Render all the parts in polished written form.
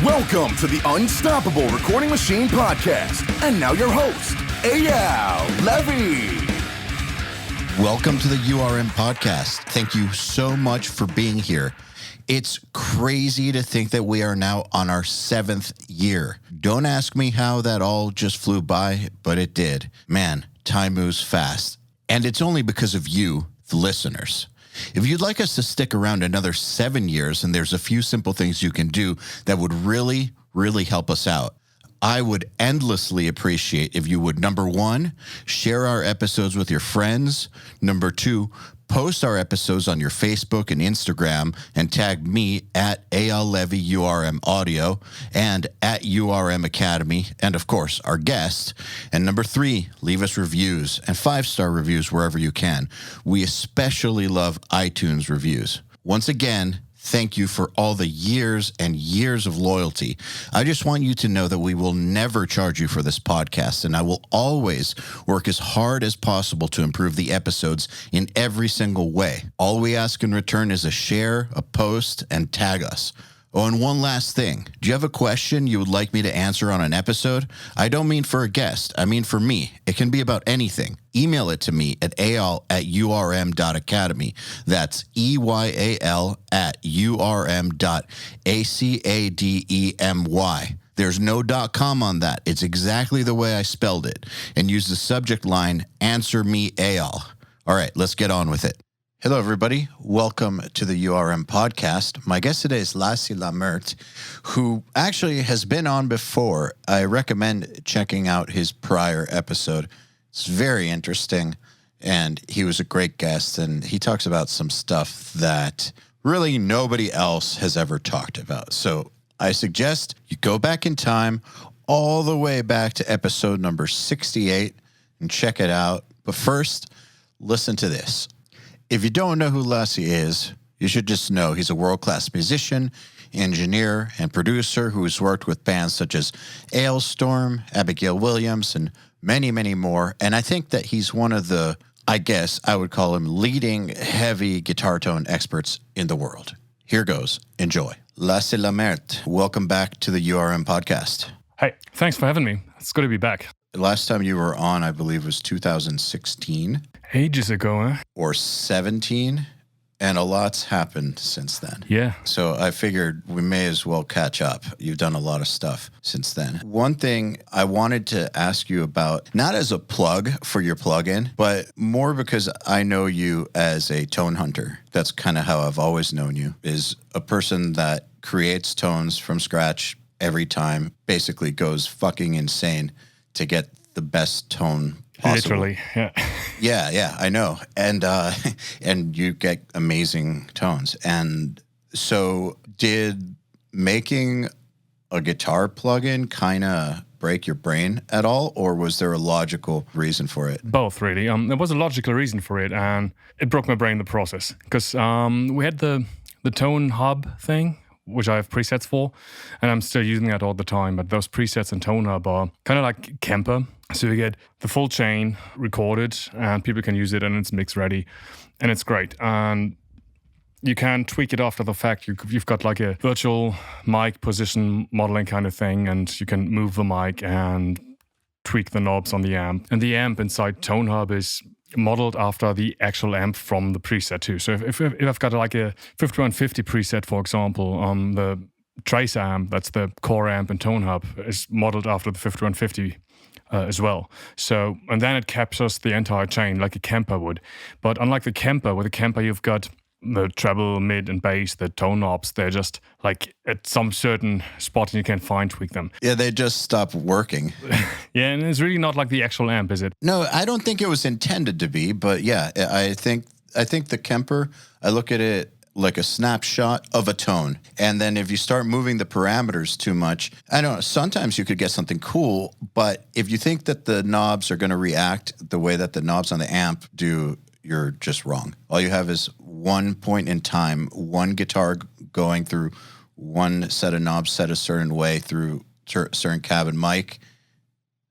Welcome to the Unstoppable Recording Machine Podcast. And now your host, EYAL Levy. Welcome to the URM Podcast. Thank you so much for being here. It's crazy to think that we are now on our 7th year. Don't ask me how that all just flew by, but it did. Man, time moves fast. And it's only because of you, the listeners. If you'd like us to stick around another 7 years, and there's a few simple things you can do that would really help us out. I would endlessly appreciate if you would, number 1, share our episodes with your friends. Number 2, post our episodes on your Facebook and Instagram and tag me at EYAL Levy URM Audio and at URM Academy, and of course, our guest. And number 3, leave us reviews and 5-star reviews wherever you can. We especially love iTunes reviews. Once again, thank you for all the years and years of loyalty. I just want you to know that we will never charge you for this podcast, and I will always work as hard as possible to improve the episodes in every single way. All we ask in return is a share, a post, and tag us. Oh, and one last thing. Do you have a question you would like me to answer on an episode? I don't mean for a guest. I mean for me. It can be about anything. Email it to me at eyal@urm.academy. That's EYAL@urm.academy. There's no .com on that. It's exactly the way I spelled it. And use the subject line, Answer Me Eyal. All right, let's get on with it. Hello, everybody. Welcome to the URM Podcast. My guest today is Lasse Lammert, who actually has been on before. I recommend checking out his prior episode. It's very interesting, and he was a great guest, and he talks about some stuff that really nobody else has ever talked about. So I suggest you go back in time all the way back to episode number 68 and check it out. But first, listen to this. If you don't know who Lasse is, you should just know he's a world-class musician, engineer, and producer who has worked with bands such as Ailstorm, Abigail Williams, and many, many more. And I think that he's one of the, I guess I would call him, leading heavy guitar tone experts in the world. Here goes. Enjoy. Lasse Lammert, welcome back to the URM Podcast. Hey, thanks for having me. It's good to be back. The last time you were on, I believe, was 2016. Ages ago, huh? Or 17, and a lot's happened since then. Yeah. So I figured we may as well catch up. You've done a lot of stuff since then. One thing I wanted to ask you about, not as a plug for your plugin, but more because I know you as a tone hunter. That's kind of how I've always known you, is a person that creates tones from scratch every time, basically goes fucking insane to get the best tone possible. Literally, yeah. Yeah, I know. And and you get amazing tones. And so did making a guitar plugin kind of break your brain at all, or was there a logical reason for it? Both, really. There was a logical reason for it, and it broke my brain in the process. Because we had the tone hub thing, which I have presets for, and I'm still using that all the time. But those presets in Tone Hub are kind of like Kemper. So you get the full chain recorded, and people can use it, and it's mix ready, and it's great. And you can tweak it after the fact. You've got like a virtual mic position modeling kind of thing, and you can move the mic and tweak the knobs on the amp. And the amp inside Tone Hub is modeled after the actual amp from the preset too. So if I've got like a 5150 preset, for example, on the Trace amp, that's the core amp in Tone Hub, is modeled after the 5150 as well. So, and then it captures the entire chain like a Kemper would. But unlike the Kemper, with the Kemper you've got the treble, mid, and bass, the tone knobs, they're just like at some certain spot and you can fine tweak them. Yeah, they just stop working. Yeah, and it's really not like the actual amp, is it? No, I don't think it was intended to be, but yeah, I think the Kemper, I look at it like a snapshot of a tone. And then if you start moving the parameters too much, I don't know, sometimes you could get something cool, but if you think that the knobs are going to react the way that the knobs on the amp do, you're just wrong. All you have is one point in time, one guitar going through one set of knobs set a certain way through certain cabin mic.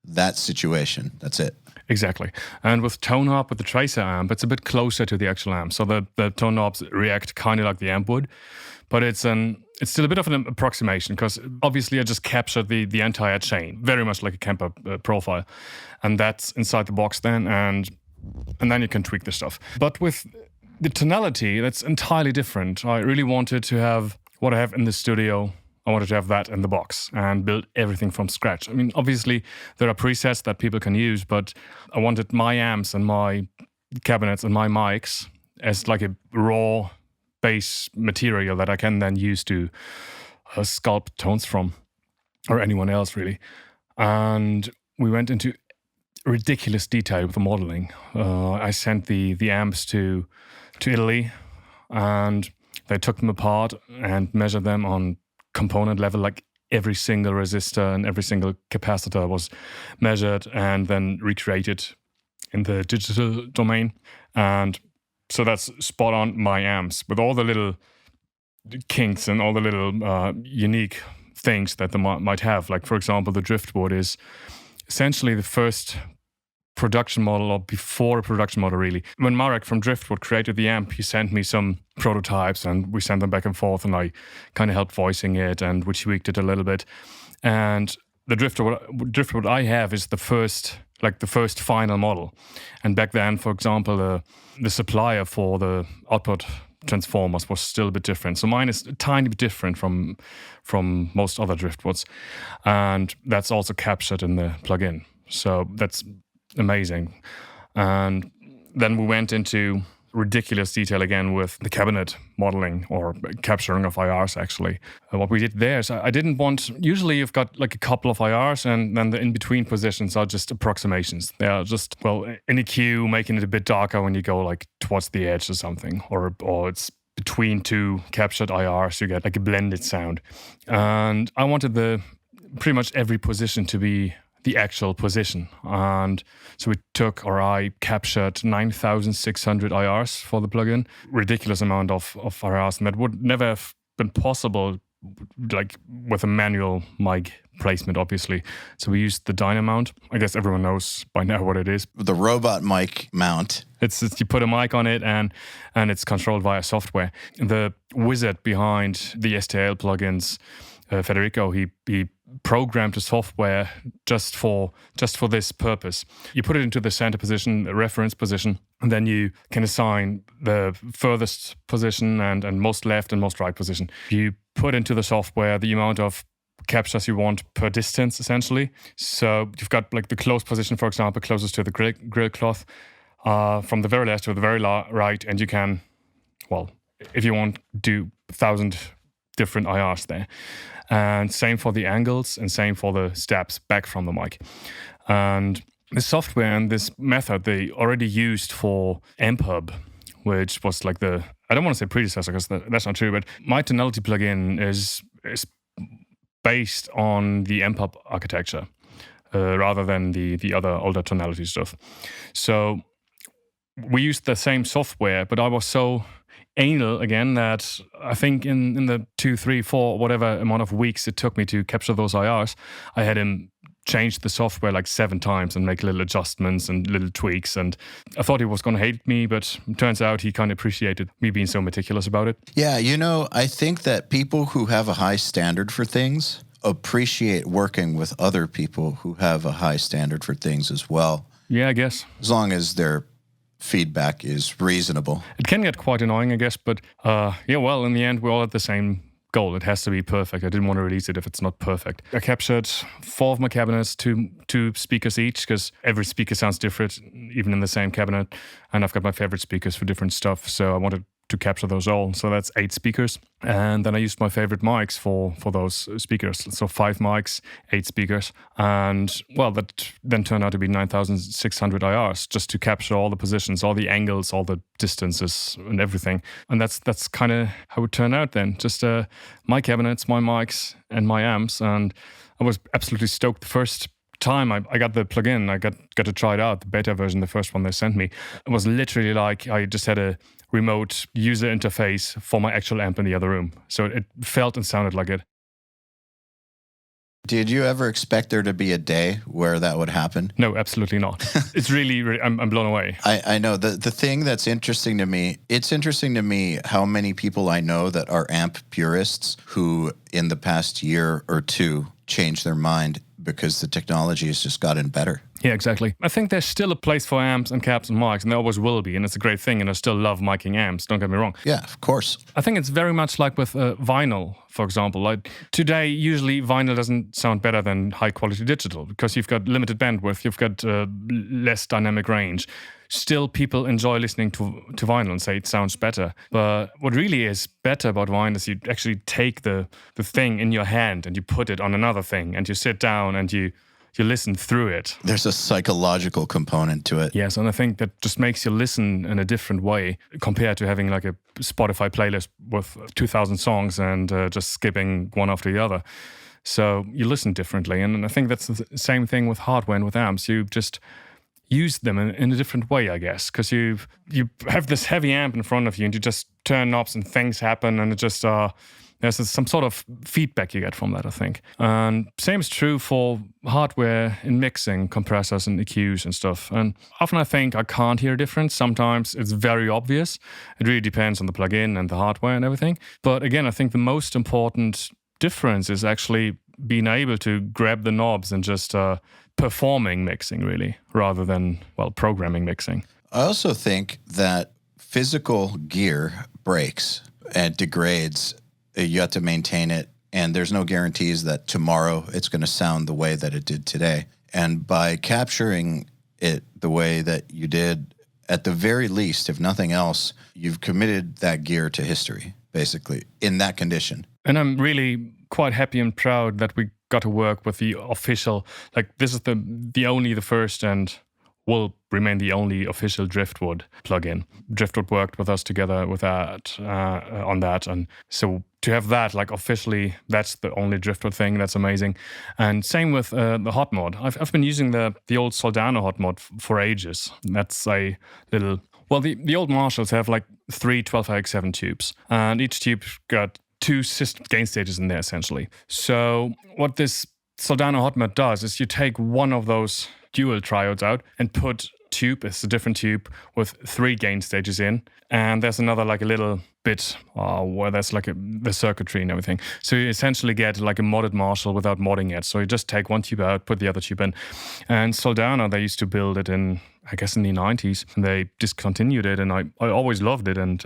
That situation, that's it. Exactly. And with tone knob, with the tracer amp, it's a bit closer to the actual amp. So the tone knobs react kind of like the amp would, but it's still a bit of an approximation because obviously I just captured the entire chain, very much like a Kemper profile. And that's inside the box then, and then you can tweak the stuff. But with the tonality, that's entirely different. I really wanted to have what I have in the studio. I wanted to have that in the box and build everything from scratch. I mean, obviously, there are presets that people can use, but I wanted my amps and my cabinets and my mics as like a raw base material that I can then use to sculpt tones from, or anyone else, really. And we went into ridiculous detail with the modeling. I sent the amps to Italy, and they took them apart and measured them on component level, like every single resistor and every single capacitor was measured and then recreated in the digital domain. And so that's spot on my amps with all the little kinks and all the little unique things that they might have. Like, for example, the driftwood is essentially the first production model, or before a production model, really. When Marek from Driftwood created the amp, he sent me some prototypes and we sent them back and forth, and I kind of helped voicing it and we tweaked it a little bit. And the Driftwood I have is the first final model. And back then, for example, the supplier for the output transformers was still a bit different. So mine is a tiny bit different from most other Driftwoods. And that's also captured in the plugin. So that's amazing. And then we went into ridiculous detail again with the cabinet modeling, or capturing of IRs, actually. What we did there is I didn't want, usually you've got like a couple of IRs and then the in-between positions are just approximations. They are just, well, in a queue, making it a bit darker when you go like towards the edge or something, or it's between two captured IRs, you get like a blended sound. And I wanted pretty much every position to be the actual position. And so I captured 9,600 IRs for the plugin. Ridiculous amount of IRs, and that would never have been possible like with a manual mic placement, obviously. So we used the Dynamount. I guess everyone knows by now what it is. The robot mic mount. It's you put a mic on it and it's controlled via software. The wizard behind the STL plugins, Federico, he programmed the software just for this purpose. You put it into the center position, the reference position, and then you can assign the furthest position and most left and most right position. You put into the software the amount of captures you want per distance, essentially. So you've got like the close position, for example, closest to the grill cloth, from the very left to the very right, and you can, well, if you want, do 1,000 different IRs there. And same for the angles and same for the steps back from the mic. And the software and this method they already used for AmpHub, which was like I don't want to say predecessor because that's not true, but my tonality plugin is based on the AmpHub architecture rather than the other older tonality stuff. So we used the same software, but I was so anal again that I think in the 2, 3, 4, whatever amount of weeks it took me to capture those IRs, I had him change the software like 7 times and make little adjustments and little tweaks. And I thought he was going to hate me, but it turns out he kind of appreciated me being so meticulous about it. Yeah, I think that people who have a high standard for things appreciate working with other people who have a high standard for things as well. Yeah, I guess. As long as their feedback is reasonable. It can get quite annoying, I guess, but in the end, we're all at the same goal. It has to be perfect. I didn't want to release it if it's not perfect. I captured 4 of my cabinets, two speakers each, because every speaker sounds different, even in the same cabinet. And I've got my favorite speakers for different stuff, so I wanted to capture those all. So that's 8 speakers. And then I used my favorite mics for those speakers. So 5 mics, 8 speakers. And well, that then turned out to be 9,600 IRs just to capture all the positions, all the angles, all the distances and everything. And that's kind of how it turned out then. Just my cabinets, my mics and my amps. And I was absolutely stoked the first time I got the plugin. I got to try it out, the beta version, the first one they sent me. It was literally like I just had a remote user interface for my actual amp in the other room. So it felt and sounded like it. Did you ever expect there to be a day where that would happen? No, absolutely not. It's really I'm blown away. I know. The thing that's interesting to me, it's interesting to me how many people I know that are amp purists who in the past year or two changed their mind because the technology has just gotten better. Yeah, exactly. I think there's still a place for amps and cabs and mics, and there always will be, and it's a great thing, and I still love miking amps, don't get me wrong. Yeah, of course. I think it's very much like with vinyl, for example. Like today, usually vinyl doesn't sound better than high-quality digital because you've got limited bandwidth, you've got less dynamic range. Still, people enjoy listening to vinyl and say it sounds better. But what really is better about vinyl is you actually take the thing in your hand and you put it on another thing, and you sit down and you listen through it. There's a psychological component to it. Yes, and I think that just makes you listen in a different way compared to having like a Spotify playlist with 2,000 songs and just skipping one after the other. So you listen differently, and I think that's the same thing with hardware and with amps. You just use them in a different way, I guess, because you have this heavy amp in front of you and you just turn knobs and things happen, and it just there's some sort of feedback you get from that, I think. And same is true for hardware in mixing, compressors and EQs and stuff. And often I think I can't hear a difference. Sometimes it's very obvious. It really depends on the plugin and the hardware and everything. But again, I think the most important difference is actually being able to grab the knobs and just performing mixing, really, rather than, programming mixing. I also think that physical gear breaks and degrades. You have to maintain it, and there's no guarantees that tomorrow it's going to sound the way that it did today. And by capturing it the way that you did, at the very least, if nothing else, you've committed that gear to history, basically, in that condition. And I'm really quite happy and proud that we got to work with the official, this is the first and will remain the only official Driftwood plugin. Driftwood worked with us together with that on that, and so to have that officially, that's the only Driftwood thing. That's amazing. And same with the hot mod. I've been using the old Soldano hot mod for ages. That's a little the old Marshalls have 3 12AX7 tubes, and each tube got 2 system gain stages in there essentially. So what this Soldano hot mod does is you take one of those dual triodes out and put it's a different tube with 3 gain stages in, and there's another a little bit where there's the circuitry and everything. So you essentially get a modded Marshall without modding it. So you just take one tube out, put the other tube in. And Soldano, they used to build it in the 90s, and they discontinued it, and I always loved it, and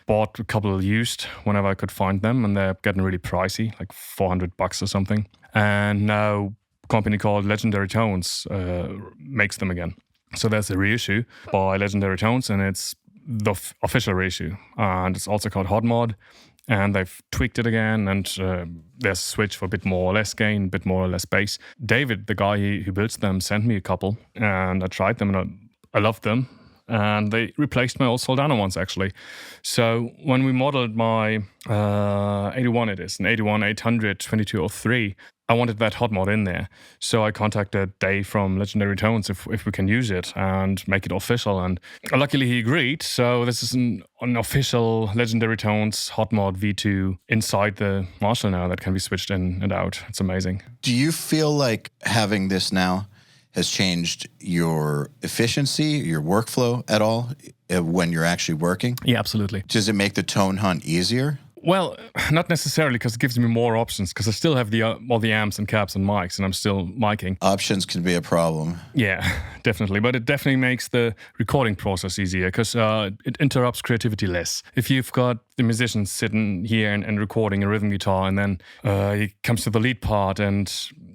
bought a couple used whenever I could find them, and they're getting really pricey, $400 or something. And now a company called Legendary Tones makes them again. So there's a reissue by Legendary Tones, and it's the official reissue. And it's also called Hot Mod, and they've tweaked it again, and there's a switch for a bit more or less gain, a bit more or less bass. David, the guy who builds them, sent me a couple, and I tried them, and I loved them. And they replaced my old Soldano ones, actually. So when we modeled my 81, it is, an 81 800 2203, I wanted that hot mod in there. So I contacted Dave from Legendary Tones if we can use it and make it official. And luckily he agreed. So this is an official Legendary Tones hot mod V2 inside the Marshall now that can be switched in and out. It's amazing. Do you feel like having this now has changed your efficiency, your workflow at all when you're actually working? Yeah, absolutely. Does it make the tone hunt easier? Well, not necessarily, because it gives me more options, because I still have all the amps and cabs and mics, and I'm still miking. Options can be a problem. Yeah, definitely. But it definitely makes the recording process easier, because it interrupts creativity less. If you've got the musician sitting here and recording a rhythm guitar, and then he comes to the lead part and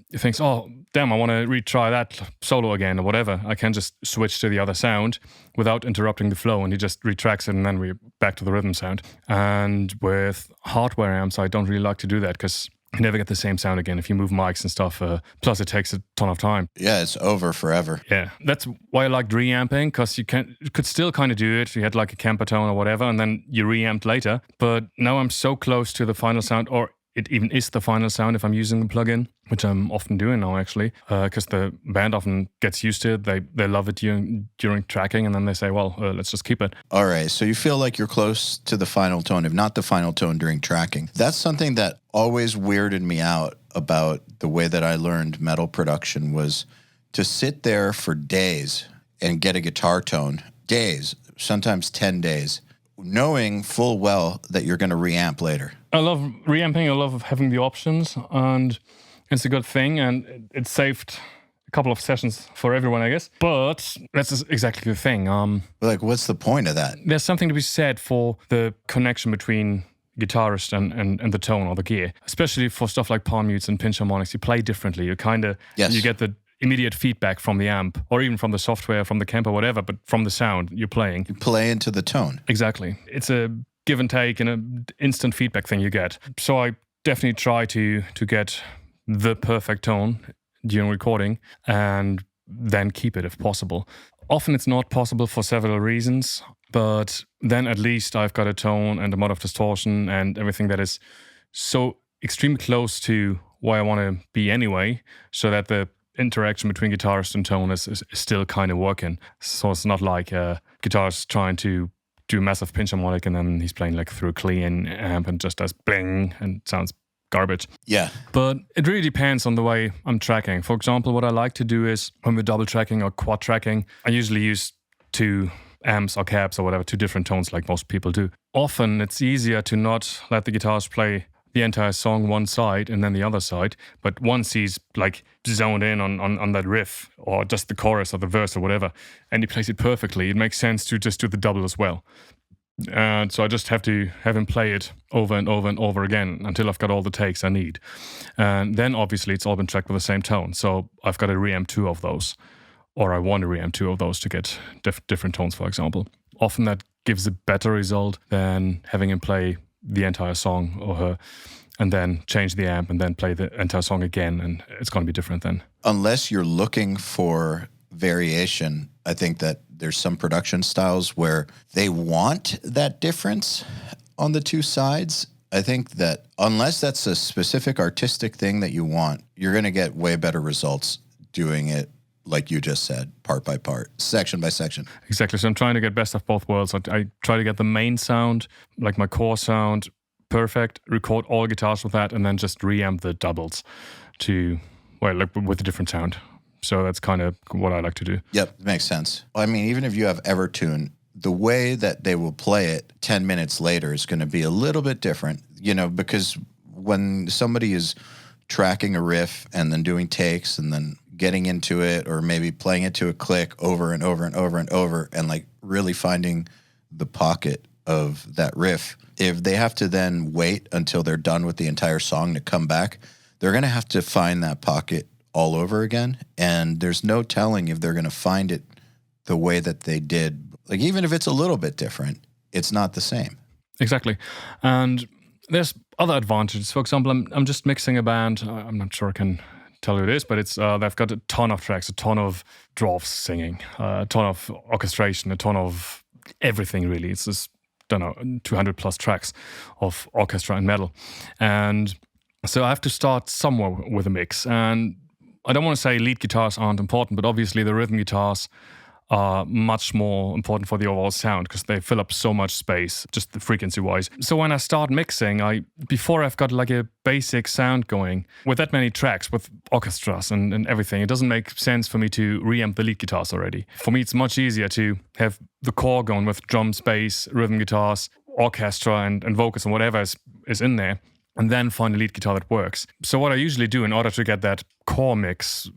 he thinks, oh, damn, I want to retry that solo again or whatever, I can just switch to the other sound without interrupting the flow, and he just retracks it, and then we're back to the rhythm sound. And with hardware amps, I don't really like to do that, because you never get the same sound again if you move mics and stuff. Plus, it takes a ton of time. Yeah, it's over forever. Yeah, that's why I liked reamping, because you could still kind of do it. You had a Kemper tone or whatever, and then you reamped later. But now I'm so close to the final sound, or it even is the final sound if I'm using the plugin, which I'm often doing now, actually, because the band often gets used to it. They love it during tracking, and then they say, well, let's just keep it. All right, so you feel like you're close to the final tone, if not the final tone during tracking. That's something that always weirded me out about the way that I learned metal production was to sit there for days and get a guitar tone, days, sometimes 10 days, knowing full well that you're going to reamp later. I love reamping. I love having the options, and it's a good thing, and it saved a couple of sessions for everyone, I guess. But that's exactly the thing. Like, what's the point of that? There's something to be said for the connection between guitarist and the tone or the gear, especially for stuff like palm mutes and pinch harmonics. You play differently. You kind of you get the immediate feedback from the amp, or even from the software, from the Kemper, whatever, but from the sound you're playing. You play into the tone. Exactly. It's a give and take and an instant feedback thing you get. So I definitely try to get the perfect tone during recording and then keep it if possible. Often it's not possible for several reasons, but then at least I've got a tone and a amount of distortion and everything that is so extremely close to where I want to be anyway, so that the interaction between guitarist and tone is still kind of working. So it's not like a guitarist trying to do a massive pinch harmonic and then he's playing like through a clean amp and just does bling and sounds garbage. Yeah. But it really depends on the way I'm tracking. For example, what I like to do is when we're double tracking or quad tracking, I usually use 2 amps or cabs or whatever, 2 different tones like most people do. Often it's easier to not let the guitarist play the entire song one side and then the other side, but once he's like zoned in on that riff or just the chorus or the verse or whatever, and he plays it perfectly, it makes sense to just do the double as well. And so I just have to have him play it over and over and over again until I've got all the takes I need. And then obviously it's all been tracked with the same tone. So I've got to reamp 2 of those, or I want to reamp 2 of those to get different tones, for example. Often that gives a better result than having him play the entire song or her and then change the amp and then play the entire song again, and it's going to be different then. Unless you're looking for variation, I think that there's some production styles where they want that difference on the 2 sides. I think that unless that's a specific artistic thing that you want, you're going to get way better results doing it like you just said, part by part, section by section. Exactly. So I'm trying to get best of both worlds. I try to get the main sound, like my core sound, perfect, record all guitars with that, and then just reamp the doubles to, well, like with a different sound. So that's kind of what I like to do. Yep, makes sense. I mean, even if you have Evertune, the way that they will play it 10 minutes later is going to be a little bit different, you know, because when somebody is tracking a riff and then doing takes and then getting into it, or maybe playing it to a click over and over and over and over, and like really finding the pocket of that riff, if they have to then wait until they're done with the entire song to come back, they're going to have to find that pocket all over again. And there's no telling if they're going to find it the way that they did. Like, even if it's a little bit different, it's not the same. Exactly. And there's other advantages. For example, I'm just mixing a band. I'm not sure I can tell you this, but it's they've got a ton of tracks, a ton of dwarfs singing, a ton of orchestration, a ton of everything really. It's just, don't know, 200 plus tracks of orchestra and metal. And so I have to start somewhere with a mix. And I don't want to say lead guitars aren't important, but obviously the rhythm guitars are much more important for the overall sound because they fill up so much space, just the frequency-wise. So when I start mixing, before I've got like a basic sound going, with that many tracks, with orchestras and everything, it doesn't make sense for me to reamp the lead guitars already. For me, it's much easier to have the core going with drums, bass, rhythm guitars, orchestra and vocals and whatever is in there, and then find a lead guitar that works. So what I usually do in order to get that core mix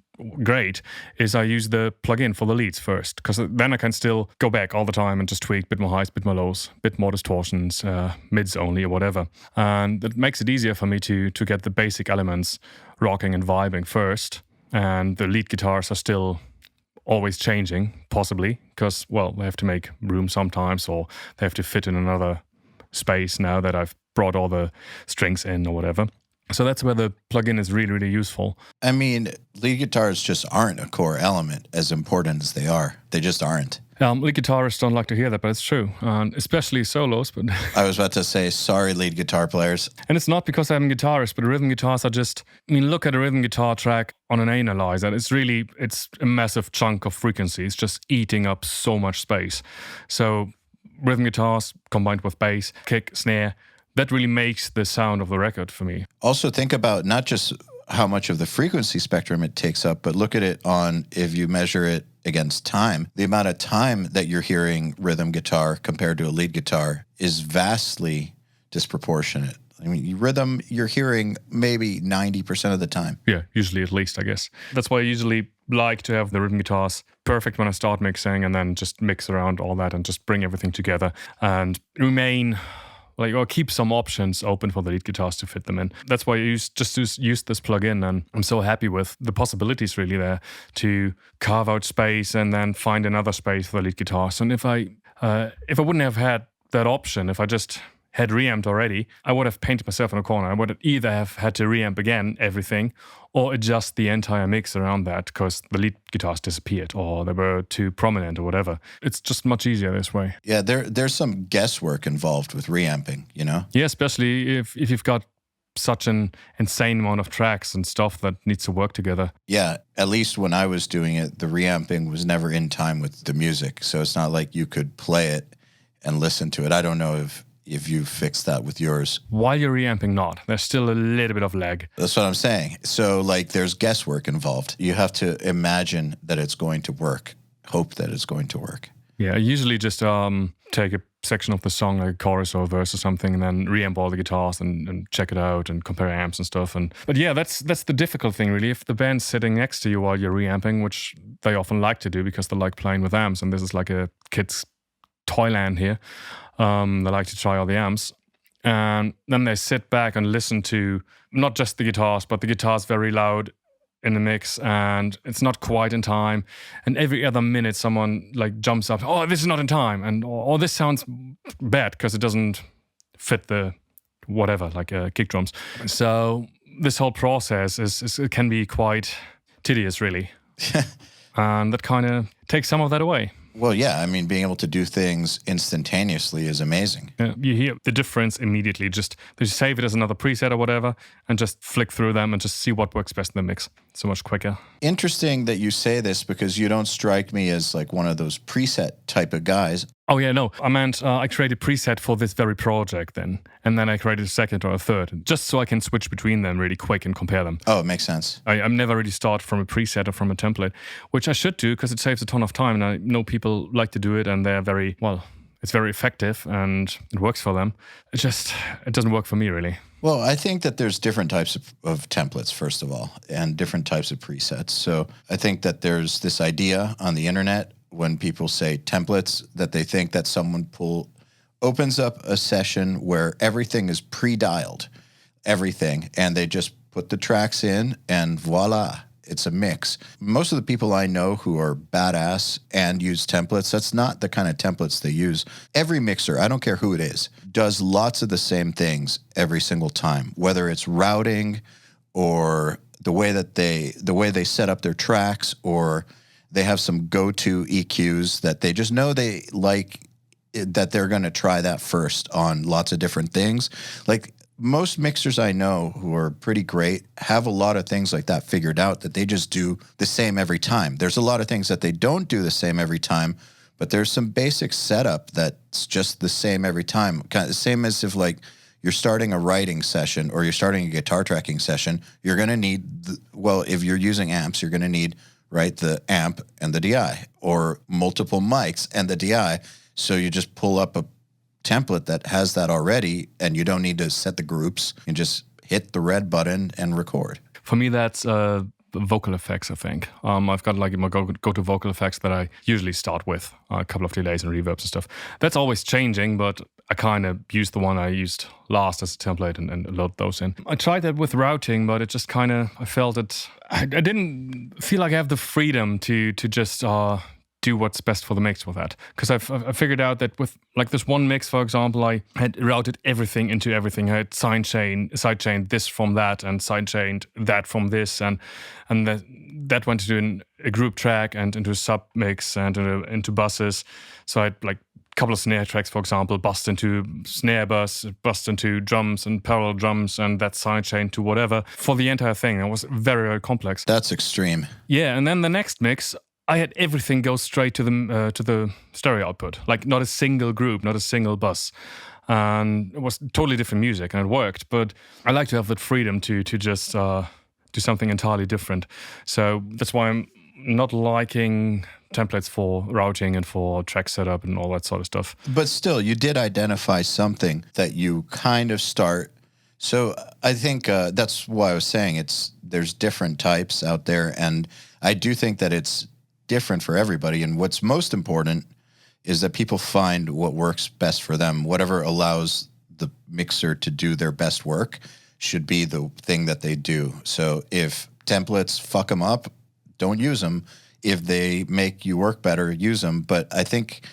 great is I use the plugin for the leads first, because then I can still go back all the time and just tweak bit more highs, bit more lows, bit more distortions, mids only or whatever. And that makes it easier for me to get the basic elements rocking and vibing first. And the lead guitars are still always changing, possibly, because, well, they have to make room sometimes, or they have to fit in another space now that I've brought all the strings in or whatever. So that's where the plugin is really, really useful. I mean, lead guitars just aren't a core element as important as they are. They just aren't. Lead guitarists don't like to hear that, but it's true, and especially solos. But I was about to say, sorry, lead guitar players. And it's not because I'm a guitarist, but rhythm guitars are just, I mean, look at a rhythm guitar track on an analyzer. It's a massive chunk of frequency. It's just eating up so much space. So rhythm guitars combined with bass, kick, snare, that really makes the sound of the record for me. Also think about not just how much of the frequency spectrum it takes up, but look at it on, if you measure it against time, the amount of time that you're hearing rhythm guitar compared to a lead guitar is vastly disproportionate. I mean, rhythm, you're hearing maybe 90% of the time. Yeah, usually at least, I guess. That's why I usually like to have the rhythm guitars perfect when I start mixing, and then just mix around all that and just bring everything together and remain or keep some options open for the lead guitars to fit them in. That's why I use this plugin, and I'm so happy with the possibilities really there to carve out space and then find another space for the lead guitars. And if I wouldn't have had that option, if I just had reamped already, I would have painted myself in a corner. I would either have had to reamp again everything or adjust the entire mix around that because the lead guitars disappeared or they were too prominent or whatever. It's just much easier this way. Yeah, there's some guesswork involved with reamping, you know? Yeah, especially if you've got such an insane amount of tracks and stuff that needs to work together. Yeah, at least when I was doing it, the reamping was never in time with the music. So it's not like you could play it and listen to it. I don't know if you fixed that with yours. While you're reamping, not. There's still a little bit of lag. That's what I'm saying. So, there's guesswork involved. You have to imagine that it's going to work, hope that it's going to work. Yeah, I usually just take a section of the song, like a chorus or a verse or something, and then reamp all the guitars and check it out and compare amps and stuff. But yeah, that's the difficult thing, really. If the band's sitting next to you while you're reamping, which they often like to do because they like playing with amps, and this is like a kid's toyland here. They like to try all the amps, and then they sit back and listen to not just the guitars, but the guitars very loud in the mix, and it's not quite in time. And every other minute, someone jumps up, "Oh, this is not in time," and "Oh, this sounds bad because it doesn't fit the whatever, kick drums." So this whole process it can be quite tedious, really, and that kind of takes some of that away. Well, yeah, I mean, being able to do things instantaneously is amazing. You hear the difference immediately. Just save it as another preset or whatever and just flick through them and just see what works best in the mix. So much quicker. Interesting that you say this because you don't strike me as one of those preset type of guys. Oh, yeah, no. I meant I created a preset for this very project then. And then I created a second or a third just so I can switch between them really quick and compare them. Oh, it makes sense. I'm never really start from a preset or from a template, which I should do because it saves a ton of time. And I know people like to do it and they're it's very effective and it works for them. It doesn't work for me really. Well, I think that there's different types of templates, first of all, and different types of presets. So I think that there's this idea on the internet when people say templates that they think that someone opens up a session where everything is pre-dialed, everything, and they just put the tracks in and voila, it's a mix. Most of the people I know who are badass and use templates, that's not the kind of templates they use. Every mixer, I don't care who it is, does lots of the same things every single time, whether it's routing or the way they set up their tracks, or they have some go-to EQs that they just know they like, that they're going to try that first on lots of different things. Most mixers I know who are pretty great have a lot of things like that figured out, that they just do the same every time. There's a lot of things that they don't do the same every time, but there's some basic setup that's just the same every time. Kind of the same as if you're starting a writing session or you're starting a guitar tracking session, you're going to need, if you're using amps, you're going to need, the amp and the DI, or multiple mics and the DI. So you just pull up a template that has that already, and you don't need to set the groups. You just hit the red button and record. For me, that's vocal effects, I think. I've got my go-to vocal effects that I usually start with, a couple of delays and reverbs and stuff. That's always changing, but I kind of use the one I used last as a template and load those in. I tried that with routing, but it just kind of, I felt it, I didn't feel like I have the freedom to just do what's best for the mix with that. Because I figured out that with this one mix, for example, I had routed everything into everything. I had sidechained this from that, and sidechained that from this, and that went into a group track and into a sub mix and into buses. So I had a couple of snare tracks, for example, bust into snare bus, bust into drums and parallel drums, and that sidechain to whatever for the entire thing. It was very, very complex. That's extreme. Yeah, and then the next mix, I had everything go straight to the stereo output, not a single group, not a single bus. And it was totally different music, and it worked. But I like to have that freedom to just do something entirely different. So that's why I'm not liking templates for routing and for track setup and all that sort of stuff. But still, you did identify something that you kind of start. So I think that's why I was saying there's different types out there, and I do think that it's different for everybody. And what's most important is that people find what works best for them. Whatever allows the mixer to do their best work should be the thing that they do. So if templates fuck them up, don't use them. If they make you work better, use them. But I think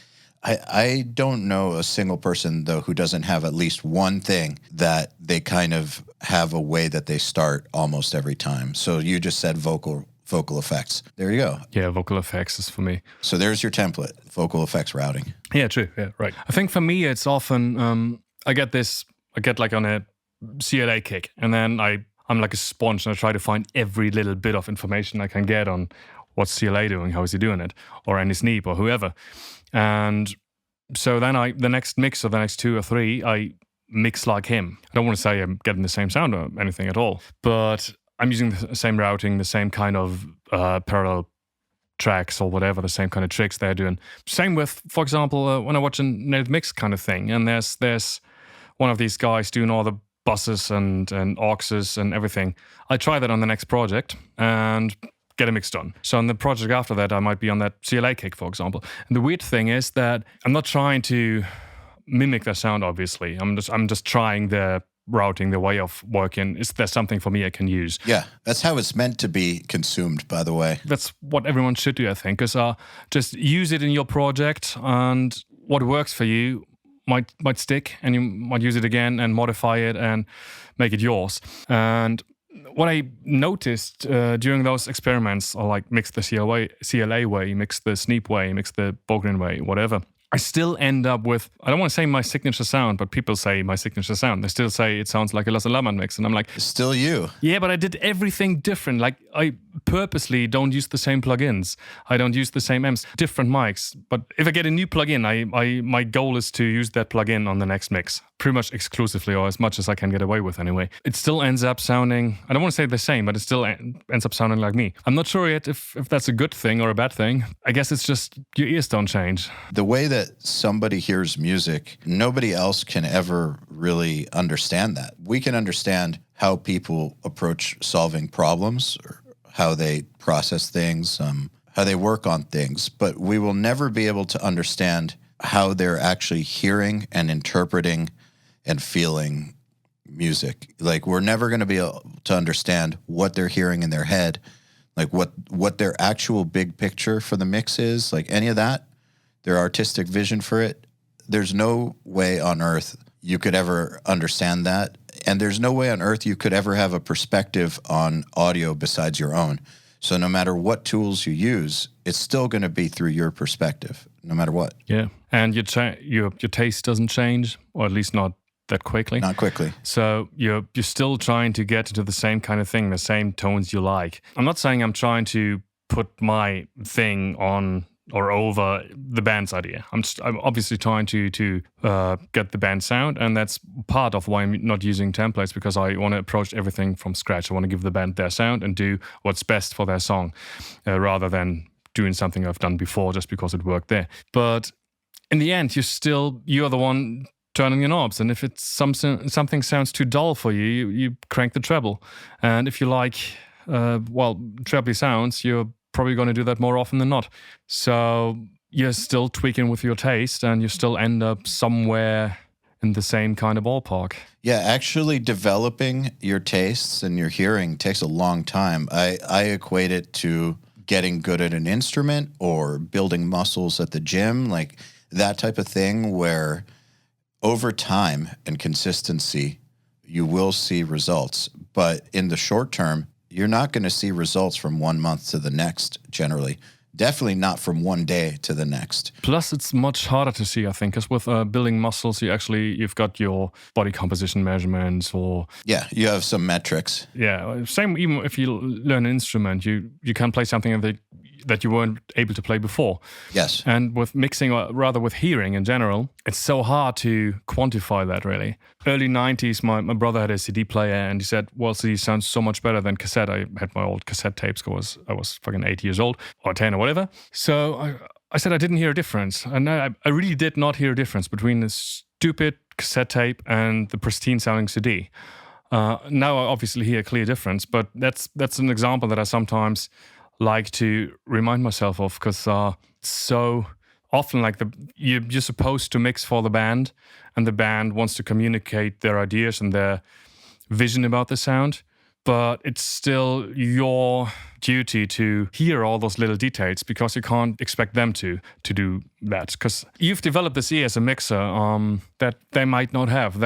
I don't know a single person, though, who doesn't have at least one thing that they kind of have a way that they start almost every time. So you just said vocal effects. There you go. Yeah, vocal effects is for me. So there's your template, vocal effects routing. Yeah, true. Yeah, right. I think for me, it's often, I get like on a CLA kick, and then I'm like a sponge, and I try to find every little bit of information I can get on what's CLA doing, how is he doing it, or any Sneap or whoever. And so then the next mix or the next 2 or 3, I mix like him. I don't want to say I'm getting the same sound or anything at all, but I'm using the same routing, the same kind of parallel tracks or whatever, the same kind of tricks they're doing. Same with, for example, when I watch a native mix kind of thing, and there's one of these guys doing all the buses and auxes and everything. I try that on the next project and get a mix done. So on the project after that, I might be on that CLA kick, for example. And the weird thing is that I'm not trying to mimic their sound, obviously. I'm just trying the routing, the way of working. Is there something for me I can use? Yeah, that's how it's meant to be consumed, by the way. That's what everyone should do, I think, because just use it in your project, and what works for you might stick, and you might use it again and modify it and make it yours. And what I noticed during those experiments, or like mix the CLA way, mix the Sneap way, mix the Bogren way, whatever, I still end up with, I don't want to say my signature sound, but people say my signature sound. They still say it sounds like a Lasse Lammert mix. And I'm like, still you. Yeah, but I did everything different. Like, I purposely don't use the same plugins. I don't use the same amps, different mics. But if I get a new plugin, my goal is to use that plugin on the next mix, pretty much exclusively, or as much as I can get away with anyway. It still ends up sounding, I don't want to say the same, but it still ends up sounding like me. I'm not sure yet if that's a good thing or a bad thing. I guess it's just your ears don't change. The way that somebody hears music, nobody else can ever really understand that. We can understand how people approach solving problems, or how they process things, how they work on things, but we will never be able to understand how they're actually hearing and interpreting and feeling music. Like, we're never going to be able to understand what they're hearing in their head, like what their actual big picture for the mix is, like any of that, their artistic vision for it. There's no way on earth you could ever understand that. And there's no way on earth you could ever have a perspective on audio besides your own. So no matter what tools you use, it's still going to be through your perspective, no matter what. Yeah. And your taste doesn't change, or at least not that quickly. Not quickly. So you're still trying to get into the same kind of thing, the same tones you like. I'm not saying I'm trying to put my thing on or over the band's idea. I'm obviously trying to get the band sound, and that's part of why I'm not using templates, because I want to approach everything from scratch. I want to give the band their sound and do what's best for their song, rather than doing something I've done before just because it worked there. But in the end, you're the one turning your knobs, and if it's something sounds too dull for you, you crank the treble. And if you like trebly sounds, you're probably going to do that more often than not. So you're still tweaking with your taste, and you still end up somewhere in the same kind of ballpark. Yeah, actually developing your tastes and your hearing takes a long time. I equate it to getting good at an instrument or building muscles at the gym, like that type of thing, where over time and consistency, you will see results. But in the short term, you're not going to see results from 1 month to the next, generally. Definitely not from one day to the next. Plus, it's much harder to see, I think, because with building muscles, you've got your body composition measurements, or... Yeah, you have some metrics. Yeah, same even if you learn an instrument, you can play something and that you weren't able to play before. Yes. And with mixing, or rather with hearing in general, it's so hard to quantify that, really. Early 90s, my brother had a CD player, and he said, well, CD sounds so much better than cassette. I had my old cassette tapes because I was fucking 8 years old, or 10 or whatever. So I said I didn't hear a difference. And I really did not hear a difference between the stupid cassette tape and the pristine sounding CD. Now I obviously hear a clear difference, but that's an example that I sometimes like to remind myself of, because so often like you're supposed to mix for the band, and the band wants to communicate their ideas and their vision about the sound, but it's still your duty to hear all those little details, because you can't expect them to do that, because you've developed this ear as a mixer that they might not have.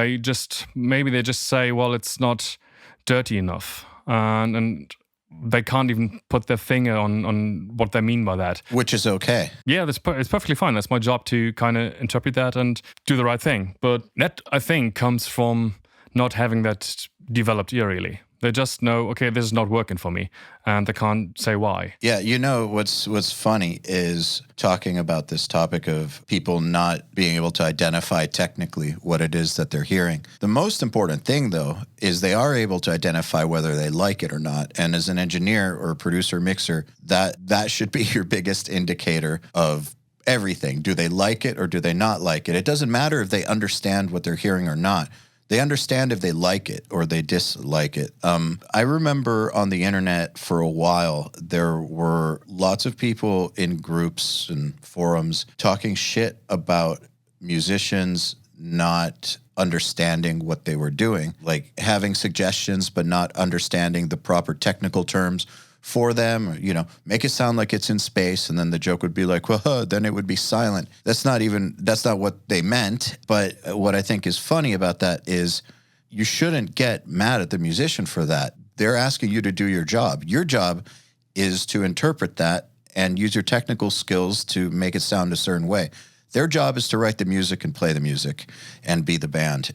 Maybe they just say, well, it's not dirty enough, and they can't even put their finger on what they mean by that. Which is okay. Yeah, it's perfectly fine. That's my job to kind of interpret that and do the right thing. But that, I think, comes from not having that developed ear, really. They just know, okay, this is not working for me, and they can't say why. Yeah, what's funny is talking about this topic of people not being able to identify technically what it is that they're hearing. The most important thing, though, is they are able to identify whether they like it or not. And as an engineer or producer mixer, that should be your biggest indicator of everything. Do they like it or do they not like it? It doesn't matter if they understand what they're hearing or not. They understand if they like it or they dislike it. I remember on the internet for a while, there were lots of people in groups and forums talking shit about musicians not understanding what they were doing, like having suggestions but not understanding the proper technical terms for them, or, make it sound like it's in space, and then the joke would be like, well, then it would be silent. That's not what they meant. But what I think is funny about that is you shouldn't get mad at the musician for that. They're asking you to do your job. Your job is to interpret that and use your technical skills to make it sound a certain way. Their job is to write the music and play the music and be the band.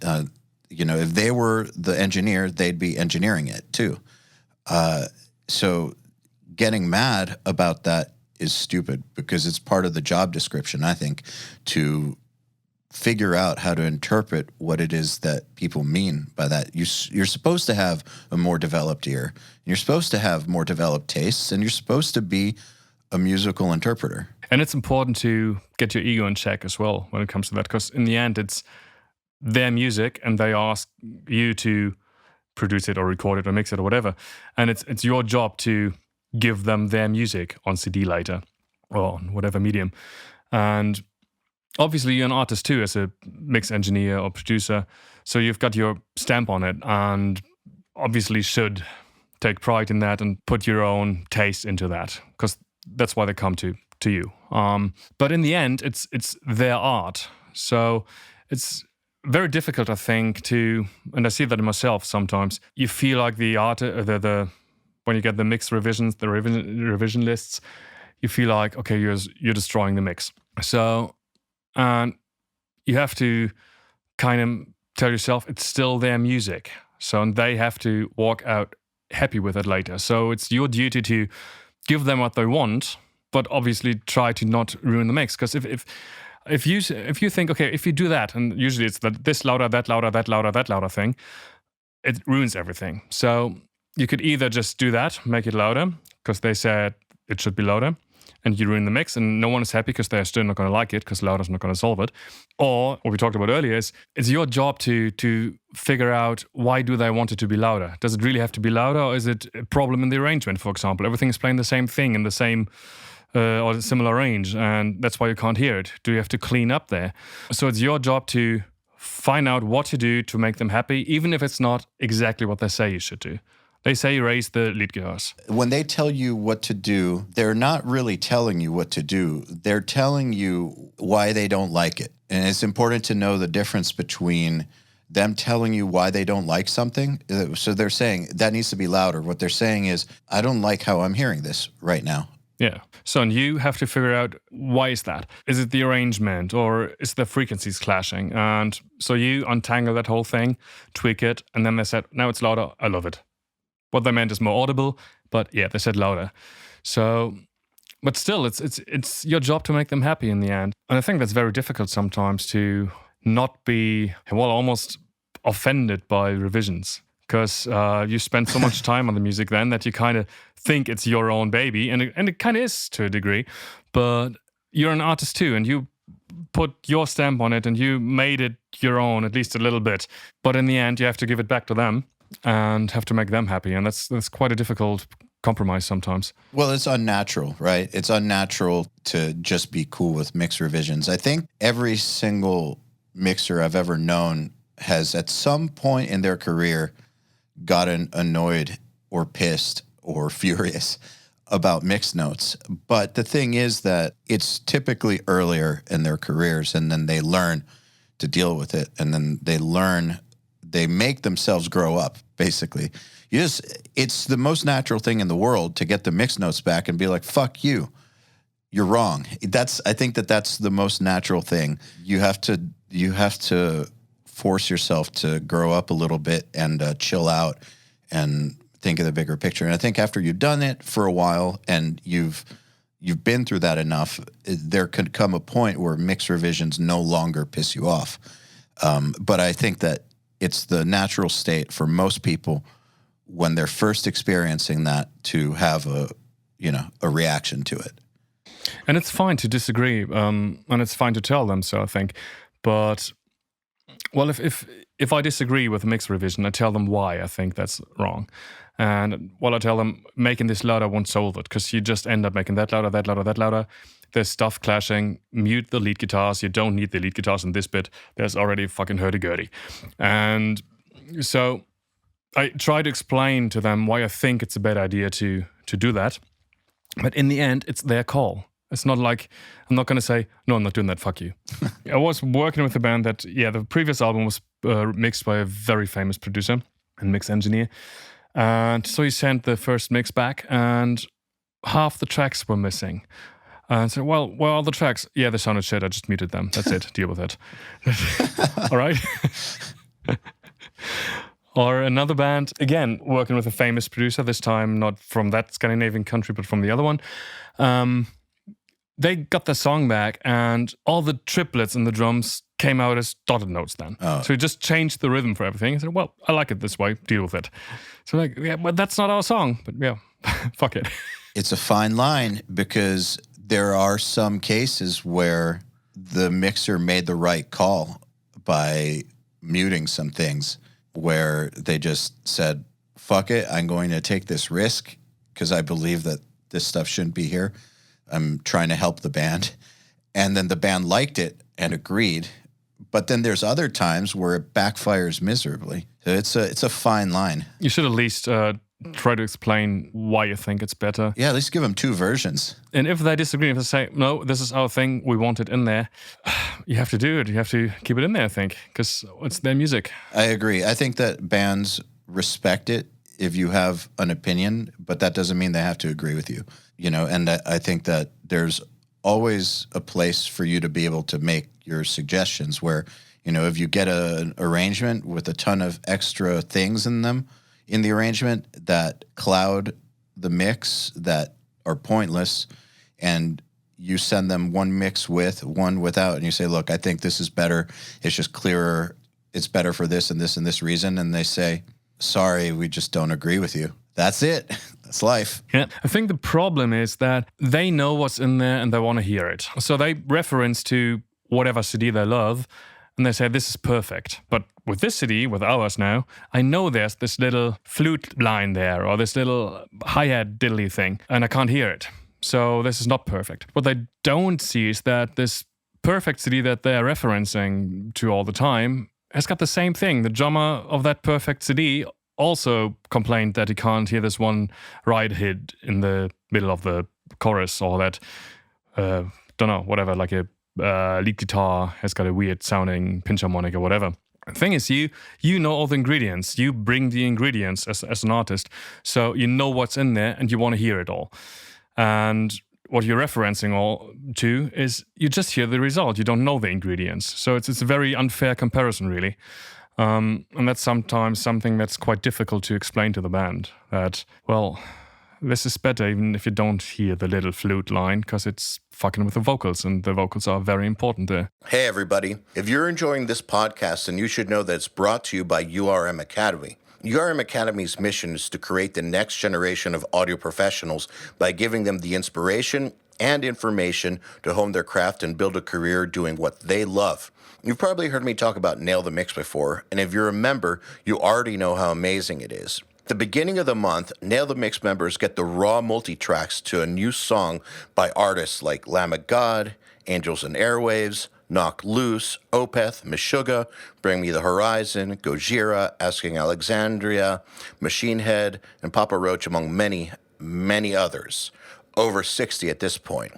If they were the engineer, they'd be engineering it too. So getting mad about that is stupid, because it's part of the job description, I think, to figure out how to interpret what it is that people mean by that. You're supposed to have a more developed ear. You're supposed to have more developed tastes, and you're supposed to be a musical interpreter. And it's important to get your ego in check as well when it comes to that, because in the end, it's their music, and they ask you to produce it or record it or mix it or whatever. And it's your job to give them their music on CD later or on whatever medium. And obviously you're an artist too, as a mix engineer or producer. So you've got your stamp on it, and obviously should take pride in that and put your own taste into that, because that's why they come to you. But in the end, it's their art. So it's very difficult, I think, and I see that in myself sometimes. You feel like the art, when you get the mix revisions, the revision lists, you feel like, okay, you're destroying the mix. So, and you have to kind of tell yourself it's still their music. So, and they have to walk out happy with it later. So it's your duty to give them what they want, but obviously try to not ruin the mix. Because if you think, okay, if you do that, and usually it's this louder, that louder, that louder, that louder thing, it ruins everything. So you could either just do that, make it louder, because they said it should be louder, and you ruin the mix, and no one is happy because they're still not going to like it, because louder is not going to solve it. Or what we talked about earlier is it's your job to figure out, why do they want it to be louder? Does it really have to be louder, or is it a problem in the arrangement, for example? Everything is playing the same thing in the same or a similar range, and that's why you can't hear it. Do you have to clean up there? So it's your job to find out what to do to make them happy, even if it's not exactly what they say you should do. They say raise the lead guitars. When they tell you what to do, they're not really telling you what to do. They're telling you why they don't like it. And it's important to know the difference between them telling you why they don't like something. So they're saying that needs to be louder. What they're saying is, I don't like how I'm hearing this right now. Yeah. So and you have to figure out, why is that? Is it the arrangement, or is the frequencies clashing? And so you untangle that whole thing, tweak it, and then they said, now it's louder. I love it. What they meant is more audible, but yeah, they said louder. So But still, it's your job to make them happy in the end. And I think that's very difficult sometimes to not be, well, almost offended by revisions. Because you spend so much time on the music then that you kind of think it's your own baby. And it kind of is to a degree. But you're an artist too, and you put your stamp on it and you made it your own, at least a little bit. But in the end, you have to give it back to them and have to make them happy. And that's quite a difficult compromise sometimes. Well, it's unnatural, right? It's unnatural to just be cool with mix revisions. I think every single mixer I've ever known has at some point in their career gotten annoyed or pissed or furious about mix notes. But the thing is that it's typically earlier in their careers, and then they learn to deal with it. And then they make themselves grow up, basically. It's the most natural thing in the world to get the mix notes back and be like, fuck you, you're wrong. I think that's the most natural thing. You have to force yourself to grow up a little bit and chill out and think of the bigger picture. And I think after you've done it for a while and you've been through that enough, there could come a point where mix revisions no longer piss you off. But I think that it's the natural state for most people when they're first experiencing that to have a reaction to it. And it's fine to disagree, and it's fine to tell them so, I think. But, well, if I disagree with a mix revision, I tell them why I think that's wrong. And, well, I tell them making this louder won't solve it, because you just end up making that louder, that louder, that louder. There's stuff clashing. Mute the lead guitars. You don't need the lead guitars in this bit. There's already fucking hurdy-gurdy. And so I try to explain to them why I think it's a bad idea to do that. But in the end, it's their call. It's not like, I'm not going to say, no, I'm not doing that, fuck you. I was working with a band that, the previous album was mixed by a very famous producer and mix engineer. And so he sent the first mix back and half the tracks were missing. And so, well, where are the tracks? Yeah, they sounded shit. I just muted them. That's it. Deal with it. All right. Or another band, again, working with a famous producer, this time not from that Scandinavian country, but from the other one. They got the song back and all the triplets in the drums came out as dotted notes then. Oh. So he just changed the rhythm for everything. He said, well, I like it this way. Deal with it. So like, yeah, but that's not our song. But yeah, fuck it. It's a fine line because there are some cases where the mixer made the right call by muting some things where they just said, fuck it, I'm going to take this risk because I believe that this stuff shouldn't be here. I'm trying to help the band. And then the band liked it and agreed. But then there's other times where it backfires miserably. So it's a fine line. You should at least try to explain why you think it's better. Yeah, at least give them two versions. And if they disagree, if they say, no, this is our thing, we want it in there, you have to do it. You have to keep it in there, I think, because it's their music. I agree. I think that bands respect it if you have an opinion, but that doesn't mean they have to agree with you. And I think that there's always a place for you to be able to make your suggestions where, if you get an arrangement with a ton of extra things in the arrangement that cloud the mix that are pointless, and you send them one mix with, one without, and you say, look, I think this is better. It's just clearer. It's better for this and this and this reason. And they say, sorry, we just don't agree with you. That's it. That's life. Yeah. I think the problem is that they know what's in there and they want to hear it. So they reference to whatever CD they love and they say, this is perfect. But with this CD, with ours now, I know there's this little flute line there or this little hi-hat diddly thing and I can't hear it. So this is not perfect. What they don't see is that this perfect CD that they're referencing to all the time has got the same thing. The drummer of that perfect CD also complained that he can't hear this one ride hit in the middle of the chorus, or that, whatever, like a lead guitar has got a weird sounding pinch harmonic or whatever. The thing is, you know all the ingredients. You bring the ingredients as an artist, so you know what's in there and you want to hear it all. And what you're referencing all to is you just hear the result. You don't know the ingredients. So it's a very unfair comparison, really. And that's sometimes something that's quite difficult to explain to the band. That, well, this is better even if you don't hear the little flute line, because it's fucking with the vocals, and the vocals are very important there. Hey, everybody. If you're enjoying this podcast, then you should know that it's brought to you by URM Academy. URM Academy's mission is to create the next generation of audio professionals by giving them the inspiration and information to hone their craft and build a career doing what they love. You've probably heard me talk about Nail the Mix before, and if you're a member, you already know how amazing it is. At the beginning of the month, Nail the Mix members get the raw multi-tracks to a new song by artists like Lamb of God, Angels and Airwaves, Knock Loose, Opeth, Meshuggah, Bring Me the Horizon, Gojira, Asking Alexandria, Machine Head, and Papa Roach, among many, many others. Over 60 at this point.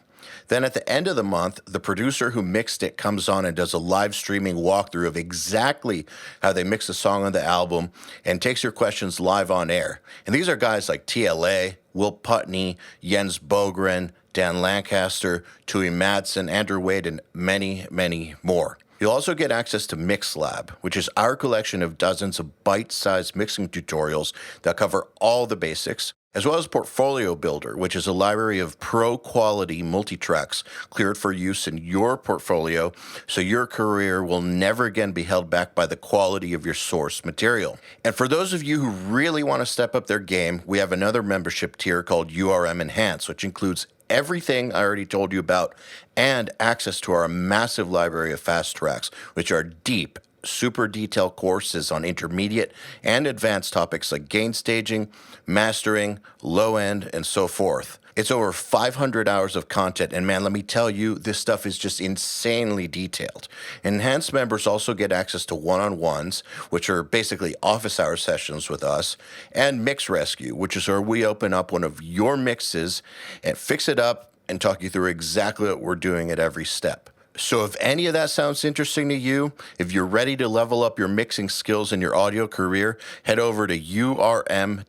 Then at the end of the month, the producer who mixed it comes on and does a live streaming walkthrough of exactly how they mix the song on the album and takes your questions live on air. And these are guys like TLA, Will Putney, Jens Bogren, Dan Lancaster, Tui Madsen, Andrew Wade, and many, many more. You'll also get access to MixLab, which is our collection of dozens of bite-sized mixing tutorials that cover all the basics, as well as Portfolio Builder, which is a library of pro-quality multi-tracks cleared for use in your portfolio, so your career will never again be held back by the quality of your source material. And for those of you who really want to step up their game, we have another membership tier called URM Enhance, which includes everything I already told you about and access to our massive library of fast tracks, which are deep, super detailed courses on intermediate and advanced topics like gain staging, mastering, low end, and so forth. It's over 500 hours of content, and man, let me tell you, this stuff is just insanely detailed. Enhanced members also get access to one-on-ones, which are basically office hour sessions with us, and Mix Rescue, which is where we open up one of your mixes and fix it up and talk you through exactly what we're doing at every step. So if any of that sounds interesting to you, if you're ready to level up your mixing skills in your audio career, head over to urm.academy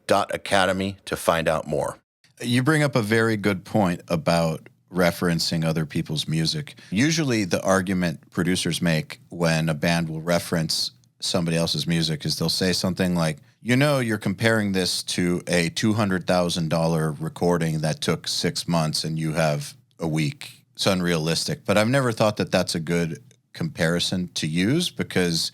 to find out more. You bring up a very good point about referencing other people's music. Usually the argument producers make when a band will reference somebody else's music is they'll say something like, you know, you're comparing this to a $200,000 recording that took 6 months and you have a week. It's unrealistic, but I've never thought that that's a good comparison to use, because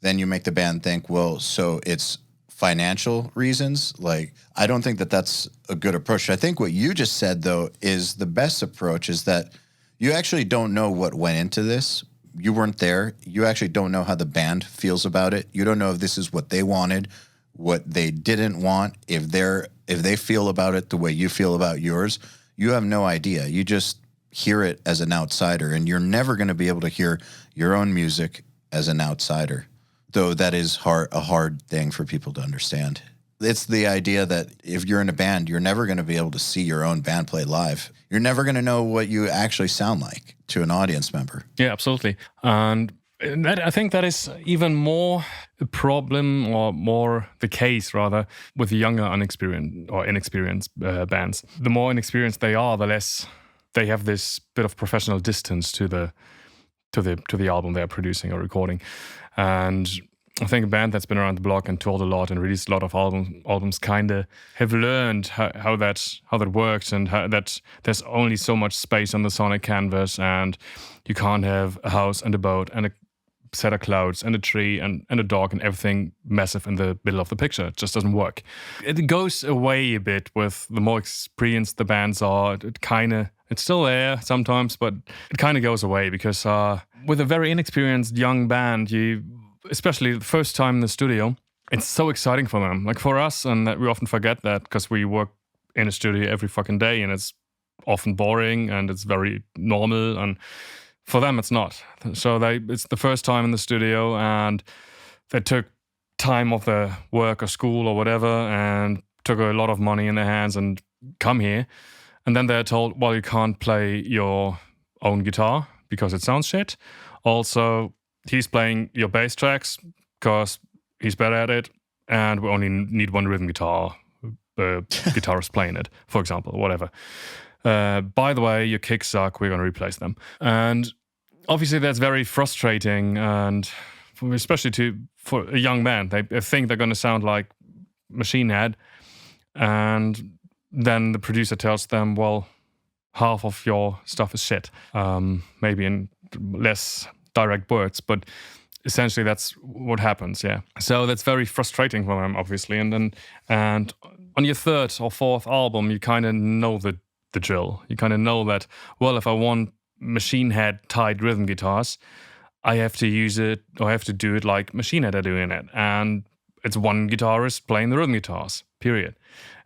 then you make the band think, well, so it's financial reasons. Like, I don't think that that's a good approach. I think what you just said, though, is the best approach, is that you actually don't know what went into this. You weren't there. You actually don't know how the band feels about it. You don't know if this is what they wanted, what they didn't want, if they feel about it the way you feel about yours. You have no idea. You just hear it as an outsider, and you're never going to be able to hear your own music as an outsider, though that is a hard thing for people to understand. It's the idea that if you're in a band, you're never going to be able to see your own band play live. You're never going to know what you actually sound like to an audience member. Yeah, absolutely. And I think that is even more a problem, or more the case, rather, with younger, inexperienced bands. The more inexperienced they are, the less they have this bit of professional distance to the album they're producing or recording. And I think a band that's been around the block and toured a lot and released a lot of albums kind of have learned how that works, and how that there's only so much space on the sonic canvas, and you can't have a house and a boat and a set of clouds and a tree and a dog and everything massive in the middle of the picture. It just doesn't work. It goes away a bit with the more experienced the bands are. It's still there sometimes, but it kind of goes away, because with a very inexperienced young band, especially the first time in the studio, it's so exciting for them. Like for us, and that we often forget that, because we work in a studio every fucking day, and it's often boring and it's very normal, and for them it's not. So it's the first time in the studio, and they took time off their work or school or whatever, and took a lot of money in their hands and come here. And then they're told, well, you can't play your own guitar because it sounds shit. Also, he's playing your bass tracks because he's better at it, and we only need one rhythm guitar, guitarist playing it, for example, or whatever. By the way, your kicks suck, we're going to replace them. And obviously that's very frustrating, and especially for a young band. They think they're going to sound like Machine Head, and then the producer tells them, well, half of your stuff is shit. Maybe in less direct words, but essentially that's what happens. Yeah. So that's very frustrating for them, obviously. And on your third or fourth album, you kind of know the drill. You kind of know that, well, if I want Machine Head tied rhythm guitars, I have to use it, or I have to do it like Machine Head are doing it. And it's one guitarist playing the rhythm guitars, period.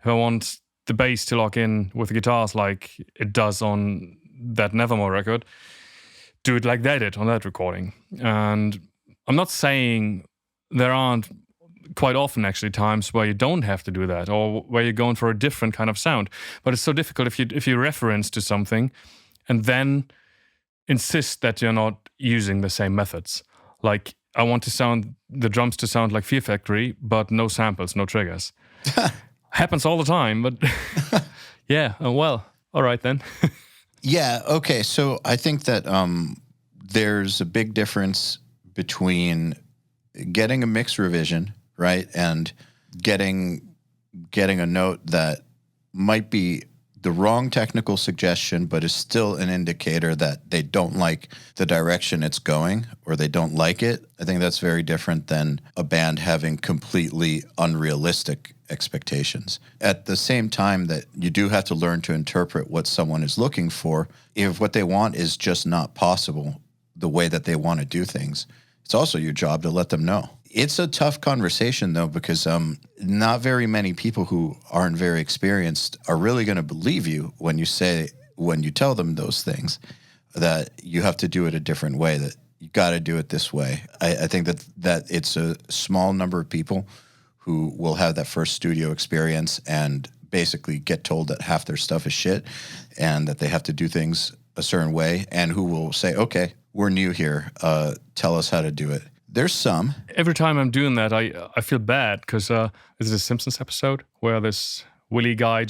If I want the bass to lock in with the guitars like it does on that Nevermore record, do it like they did on that recording. And I'm not saying there aren't quite often actually times where you don't have to do that, or where you're going for a different kind of sound. But it's so difficult if you reference to something and then insist that you're not using the same methods. Like, I want the drums to sound like Fear Factory, but no samples, no triggers. Happens all the time, but yeah, well, all right then. Yeah, okay. So I think that there's a big difference between getting a mix revision, right, and getting a note that might be the wrong technical suggestion, but is still an indicator that they don't like the direction it's going, or they don't like it. I think that's very different than a band having completely unrealistic expectations. At the same time that you do have to learn to interpret what someone is looking for, if what they want is just not possible the way that they want to do things, it's also your job to let them know. It's a tough conversation, though, because not very many people who aren't very experienced are really going to believe you when you tell them those things, that you have to do it a different way, that you got to do it this way. I think that it's a small number of people who will have that first studio experience and basically get told that half their stuff is shit and that they have to do things a certain way, and who will say, okay, we're new here, tell us how to do it. There's some. Every time I'm doing that, I feel bad, because this is a Simpsons episode where this Willie guy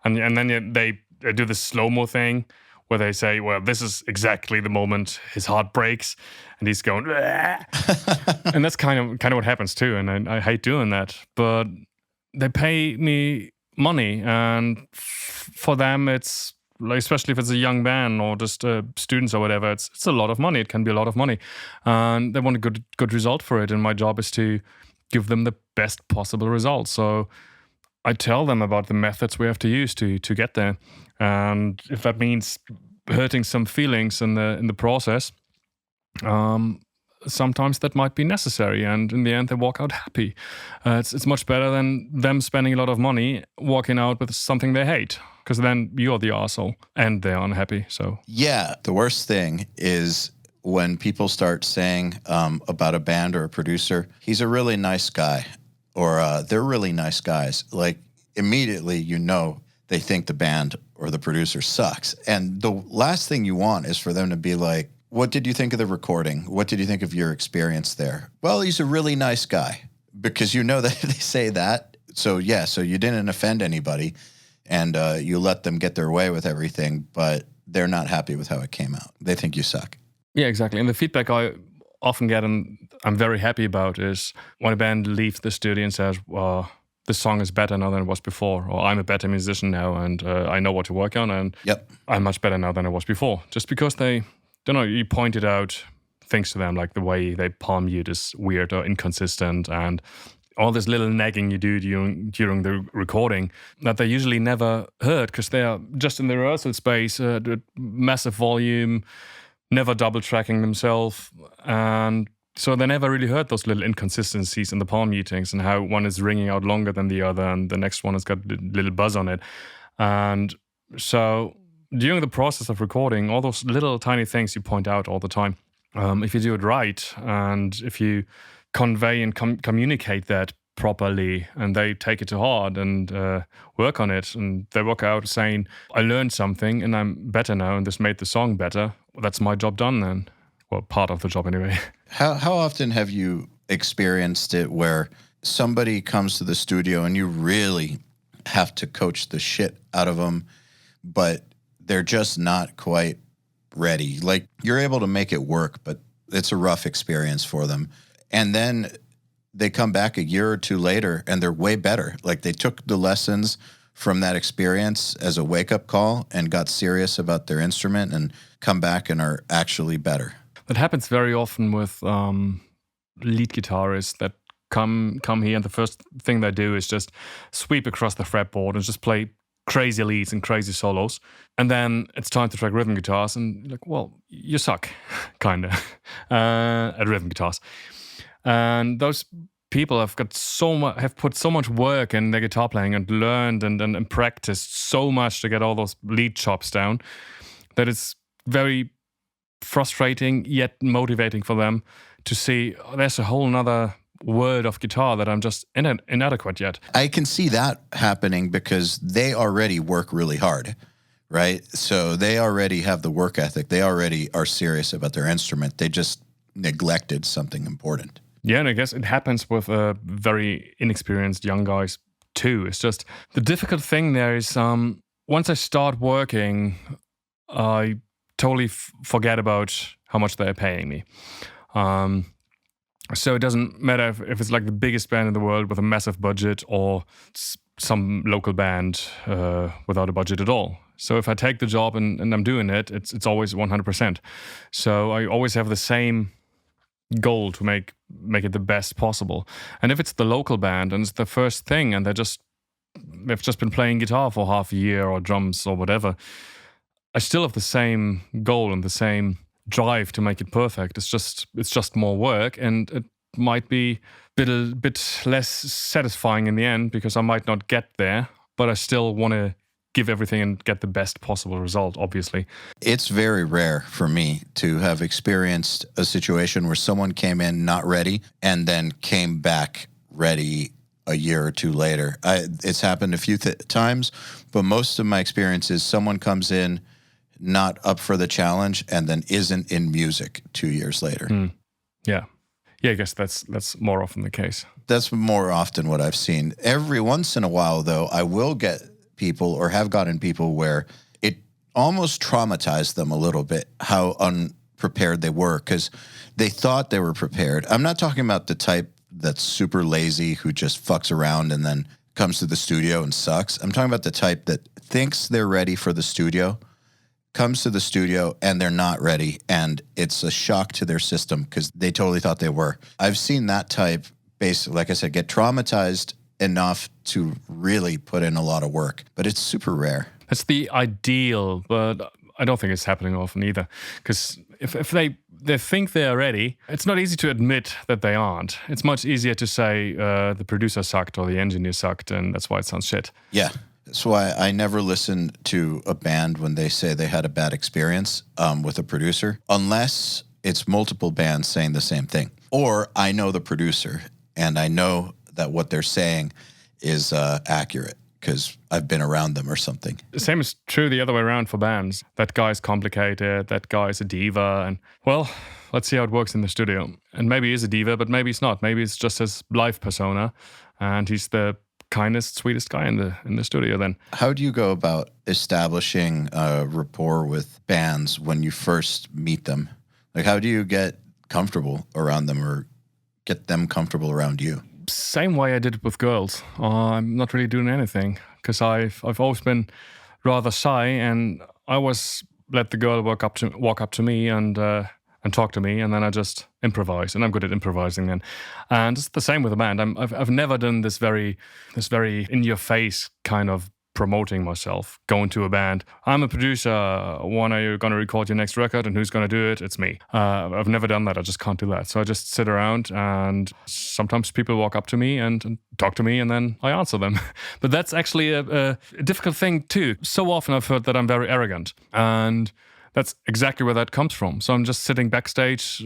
and then they do this slow-mo thing where they say, well, this is exactly the moment his heart breaks, and he's going, and that's kind of what happens too, and I hate doing that, but they pay me money, and for them it's, like, especially if it's a young band or just students or whatever, it's a lot of money. It can be a lot of money, and they want a good result for it. And my job is to give them the best possible result. So I tell them about the methods we have to use to get there, and if that means hurting some feelings in the process, sometimes that might be necessary. And in the end, they walk out happy. It's much better than them spending a lot of money walking out with something they hate, because then you're the arsehole and they're unhappy. So yeah, the worst thing is when people start saying about a band or a producer, he's a really nice guy, or they're really nice guys. Like, immediately you know they think the band or the producer sucks. And the last thing you want is for them to be like, what did you think of the recording? What did you think of your experience there? Well, he's a really nice guy, because you know that they say that. So yeah, so you didn't offend anybody, and you let them get their way with everything, but they're not happy with how it came out. They think you suck. Yeah, exactly. And the feedback I often get, and I'm very happy about, is when a band leaves the studio and says, well, this song is better now than it was before, or I'm a better musician now, and I know what to work on, and yep, I'm much better now than I was before. Just because they, don't know, you pointed out things to them, like the way they palm mute is weird or inconsistent, and all this little nagging you do during the recording that they usually never heard, because they are just in the rehearsal space, massive volume, never double tracking themselves, and so they never really heard those little inconsistencies in the palm mutings, and how one is ringing out longer than the other, and the next one has got a little buzz on it. And so during the process of recording, all those little tiny things you point out all the time, if you do it right, and if you convey and communicate that properly, and they take it to heart and work on it, and they walk out saying, I learned something and I'm better now, and this made the song better, well, that's my job done then. Well, part of the job anyway. How often have you experienced it where somebody comes to the studio and you really have to coach the shit out of them, but they're just not quite ready? Like, you're able to make it work, but it's a rough experience for them. And then they come back a year or two later and they're way better. Like, they took the lessons from that experience as a wake-up call and got serious about their instrument and come back and are actually better? That happens very often with lead guitarists that come here, and the first thing they do is just sweep across the fretboard and just play crazy leads and crazy solos. And then it's time to track rhythm guitars, and you're like, well, you suck, kind of, at rhythm guitars. And those people have put so much work in their guitar playing and learned and practiced so much to get all those lead chops down that it's very frustrating yet motivating for them to see there's a whole nother word of guitar that I'm just inadequate yet. I can see that happening because they already work really hard, right? So they already have the work ethic. They already are serious about their instrument. They just neglected something important. Yeah, and I guess it happens with very inexperienced young guys too. It's just the difficult thing there is once I start working, I totally forget about how much they're paying me. So it doesn't matter if it's like the biggest band in the world with a massive budget or some local band without a budget at all. So if I take the job and I'm doing it, it's always 100%. So I always have the same goal to make it the best possible. And if it's the local band and it's the first thing and they've just been playing guitar for half a year or drums or whatever, I still have the same goal and the same drive to make it perfect. It's just more work, and it might be a bit less satisfying in the end because I might not get there, but I still want to give everything and get the best possible result, obviously. It's very rare for me to have experienced a situation where someone came in not ready and then came back ready a year or two later. It's happened a few times, but most of my experience is someone comes in not up for the challenge and then isn't in music 2 years later. Yeah, I guess that's more often the case. That's more often what I've seen. Every once in a while, though, I will get people or have gotten people where it almost traumatized them a little bit how unprepared they were because they thought they were prepared. I'm not talking about the type that's super lazy who just fucks around and then comes to the studio and sucks. I'm talking about the type that thinks they're ready for the studio, comes to the studio and they're not ready, and it's a shock to their system because they totally thought they were. I've seen that type, basically, like I said, get traumatized enough to really put in a lot of work, but it's super rare. That's the ideal, but I don't think it's happening often either, because if they think they're ready, it's not easy to admit that they aren't. It's much easier to say the producer sucked or the engineer sucked, and that's why it sounds shit. Yeah. That's why I never listen to a band when they say they had a bad experience with a producer, unless it's multiple bands saying the same thing. Or I know the producer, and I know that what they're saying is accurate because I've been around them or something. The same is true the other way around for bands. That guy's complicated, that guy's a diva, and, well, let's see how it works in the studio. And maybe he's a diva, but maybe he's not. Maybe it's just his live persona, and he's the kindest, sweetest guy in the studio then. How do you go about establishing a rapport with bands when you first meet them? Like, how do you get comfortable around them or get them comfortable around you? Same way I did it with girls. I'm not really doing anything because I've always been rather shy, and I always let the girl walk up to me and talk to me, and then I just improvise, and I'm good at improvising then. And it's the same with the band. I've never done this very in your face kind of promoting myself, going to a band. I'm a producer. When are you going to record your next record, and who's going to do it? It's me. I've never done that. I just can't do that. So I just sit around, and sometimes people walk up to me and talk to me, and then I answer them. But that's actually a difficult thing too. So often I've heard that I'm very arrogant, and that's exactly where that comes from. So I'm just sitting backstage,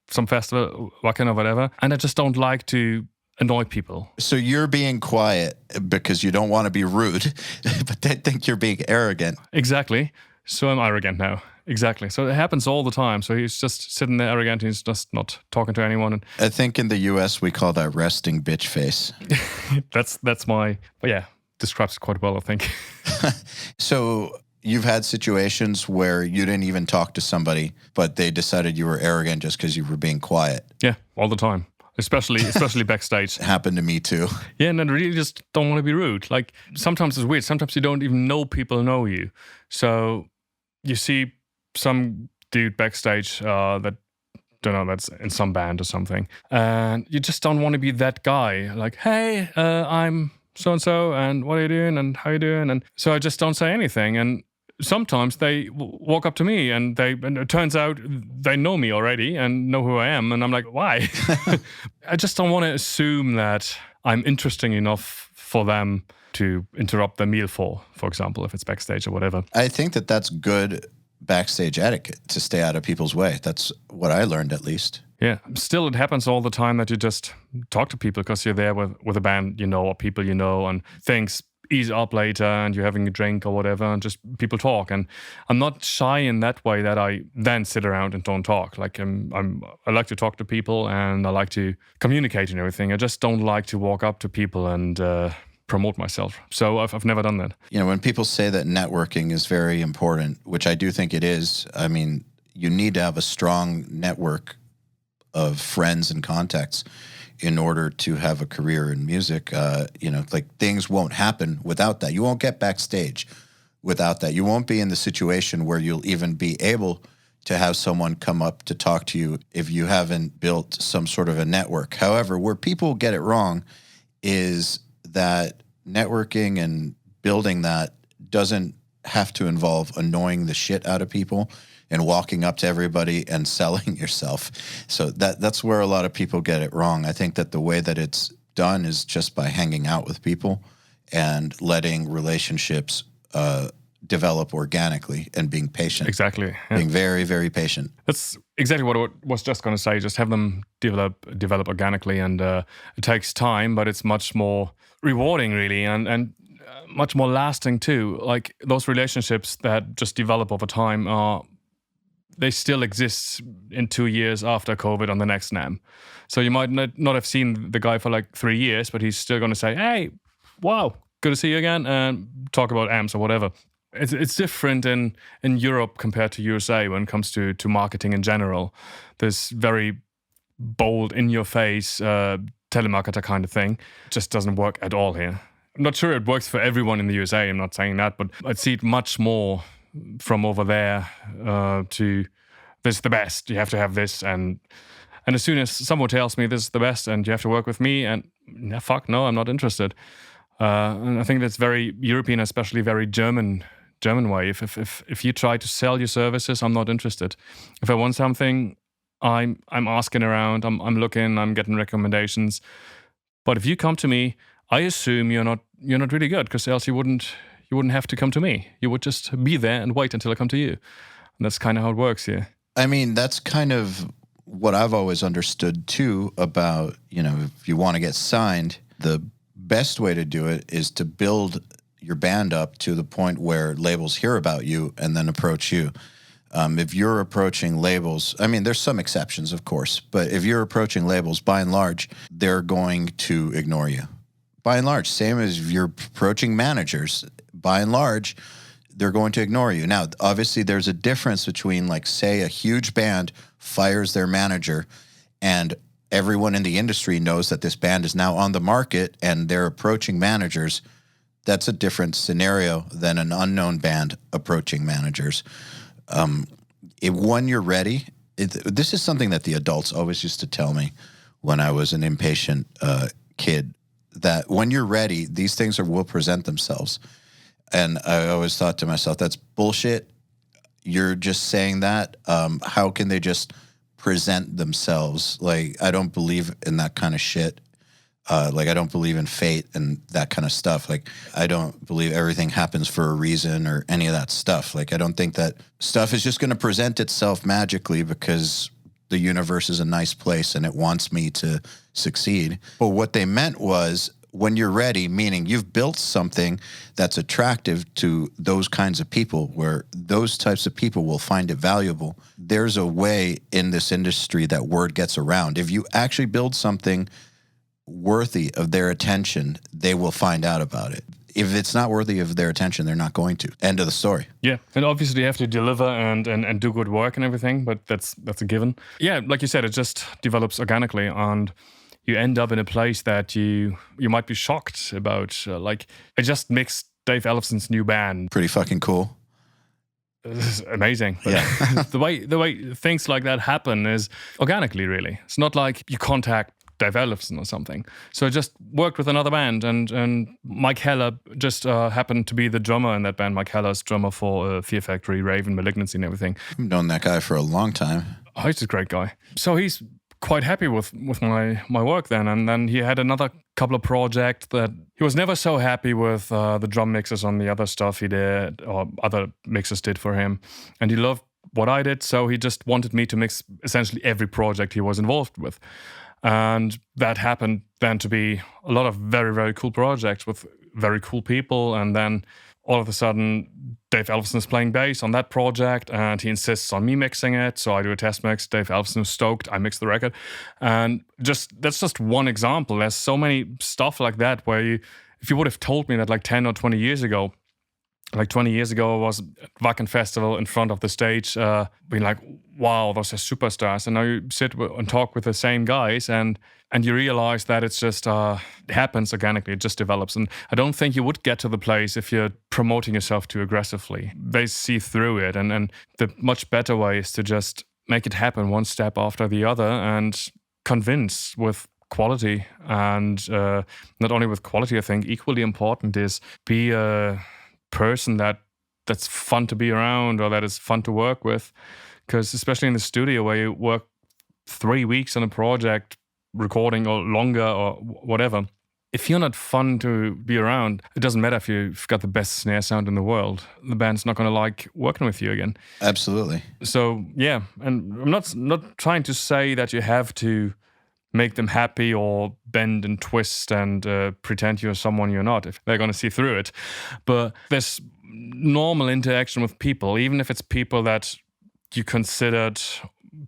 some festival, Wacken or whatever, and I just don't like to annoy people. So you're being quiet because you don't want to be rude, but they think you're being arrogant. Exactly. So I'm arrogant now. Exactly. So it happens all the time. So he's just sitting there arrogant. He's just not talking to anyone. I think in the US we call that resting bitch face. That's my, but yeah, describes it quite well, I think. So you've had situations where you didn't even talk to somebody, but they decided you were arrogant just because you were being quiet. Yeah, all the time. especially backstage. It happened to me too. Yeah, and I really just don't want to be rude. Like sometimes it's weird. Sometimes you don't even know people know you. So you see some dude backstage that don't know, that's in some band or something, and you just don't want to be that guy. Like, hey, I'm so and so, and what are you doing, and how you doing, and so I just don't say anything. And sometimes they walk up to me, and it turns out they know me already and know who I am, and I'm like, why? I just don't want to assume that I'm interesting enough for them to interrupt their meal for example, if it's backstage or whatever. I think that that's good backstage etiquette, to stay out of people's way. That's what I learned, at least. Yeah. Still, it happens all the time that you just talk to people because you're there with a band, or people and things ease up later and you're having a drink or whatever, and just people talk. And I'm not shy in that way that I then sit around and don't talk. Like I like to talk to people and I like to communicate and everything. I just don't like to walk up to people and promote myself. So I've never done that. When people say that networking is very important, which I do think it is, I mean, you need to have a strong network of friends and contacts in order to have a career in music. Like things won't happen without that. You won't get backstage without that. You won't be in the situation where you'll even be able to have someone come up to talk to you if you haven't built some sort of a network. However, where people get it wrong is that networking and building that doesn't have to involve annoying the shit out of people and walking up to everybody and selling yourself. So that's where a lot of people get it wrong. I think that the way that it's done is just by hanging out with people and letting relationships develop organically and being patient. Exactly. Yeah. Being very, very patient. That's exactly what I was just going to say. Just have them develop organically, and it takes time, but it's much more rewarding, really, and much more lasting too. Like those relationships that just develop over time they still exist in 2 years after COVID on the next NAMM. So you might not have seen the guy for like 3 years, but he's still going to say, hey, wow, good to see you again, and talk about amps or whatever. It's different in Europe compared to USA when it comes to marketing in general. There's very bold, in-your-face telemarketer kind of thing. It just doesn't work at all here. I'm not sure it works for everyone in the USA, I'm not saying that, but I see it much more from over there to this is the best, you have to have this, and as soon as someone tells me this is the best and you have to work with me, and fuck no, I'm not interested. And I think that's very European, especially very German way. If you try to sell your services, I'm not interested. If I want something, I'm asking around, I'm looking, I'm getting recommendations. But if you come to me, I assume you're not really good, because else you wouldn't have to come to me. You would just be there and wait until I come to you. And that's kind of how it works here. I mean, that's kind of what I've always understood too about, if you want to get signed, the best way to do it is to build your band up to the point where labels hear about you and then approach you. If you're approaching labels, I mean, there's some exceptions, of course, but if you're approaching labels, by and large, they're going to ignore you. By and large, same as if you're approaching managers, by and large, they're going to ignore you. Now, obviously, there's a difference between, like, say, a huge band fires their manager and everyone in the industry knows that this band is now on the market and they're approaching managers. That's a different scenario than an unknown band approaching managers. When you're ready, this is something that the adults always used to tell me when I was an impatient kid, that when you're ready, these things will present themselves. And I always thought to myself, that's bullshit. You're just saying that. How can they just present themselves? Like, I don't believe in that kind of shit. Like, I don't believe in fate and that kind of stuff. Like, I don't believe everything happens for a reason or any of that stuff. Like, I don't think that stuff is just going to present itself magically because the universe is a nice place and it wants me to succeed. But what they meant was, when you're ready, meaning you've built something that's attractive to those kinds of people, where those types of people will find it valuable. There's a way in this industry that word gets around. If you actually build something worthy of their attention, they will find out about it. If it's not worthy of their attention, they're not going to. End of the story. Yeah, and obviously you have to deliver and do good work and everything, but that's a given. Yeah, like you said, it just develops organically, and you end up in a place that you might be shocked about. Like, I just mixed Dave Ellefson's new band. Pretty fucking cool. This is amazing. But Yeah. the way things like that happen is organically, really. It's not like you contact Dave Ellefson or something. So I just worked with another band, and Mike Heller just happened to be the drummer in that band. Mike Heller's drummer for Fear Factory, Raven, Malignancy, and everything. I've known that guy for a long time. Oh, he's a great guy. So he's quite happy with my work then. And then he had another couple of projects that he was never so happy with the drum mixes on the other stuff he did, or other mixers did for him. And he loved what I did, so he just wanted me to mix essentially every project he was involved with. And that happened then to be a lot of very, very cool projects with very cool people. And then all of a sudden, Dave Ellefson is playing bass on that project, and he insists on me mixing it. So I do a test mix. Dave Ellefson is stoked. I mix the record. And that's just one example. There's so many stuff like that where if you would have told me that like 10 or 20 years ago, like 20 years ago, I was at Wacken Festival in front of the stage, being like, wow, those are superstars. And now you sit and talk with the same guys, and you realize that it's just it happens organically. It just develops. And I don't think you would get to the place if you're promoting yourself too aggressively. They see through it. And the much better way is to just make it happen one step after the other and convince with quality. And not only with quality, I think equally important is be a person that's fun to be around, or that is fun to work with. Because especially in the studio where you work 3 weeks on a project, recording or longer or whatever, if you're not fun to be around, it doesn't matter if you've got the best snare sound in the world. The band's not going to like working with you again. Absolutely. So yeah, and I'm not trying to say that you have to make them happy or bend and twist and pretend you're someone you're not if they're going to see through it. But there's normal interaction with people, even if it's people that you considered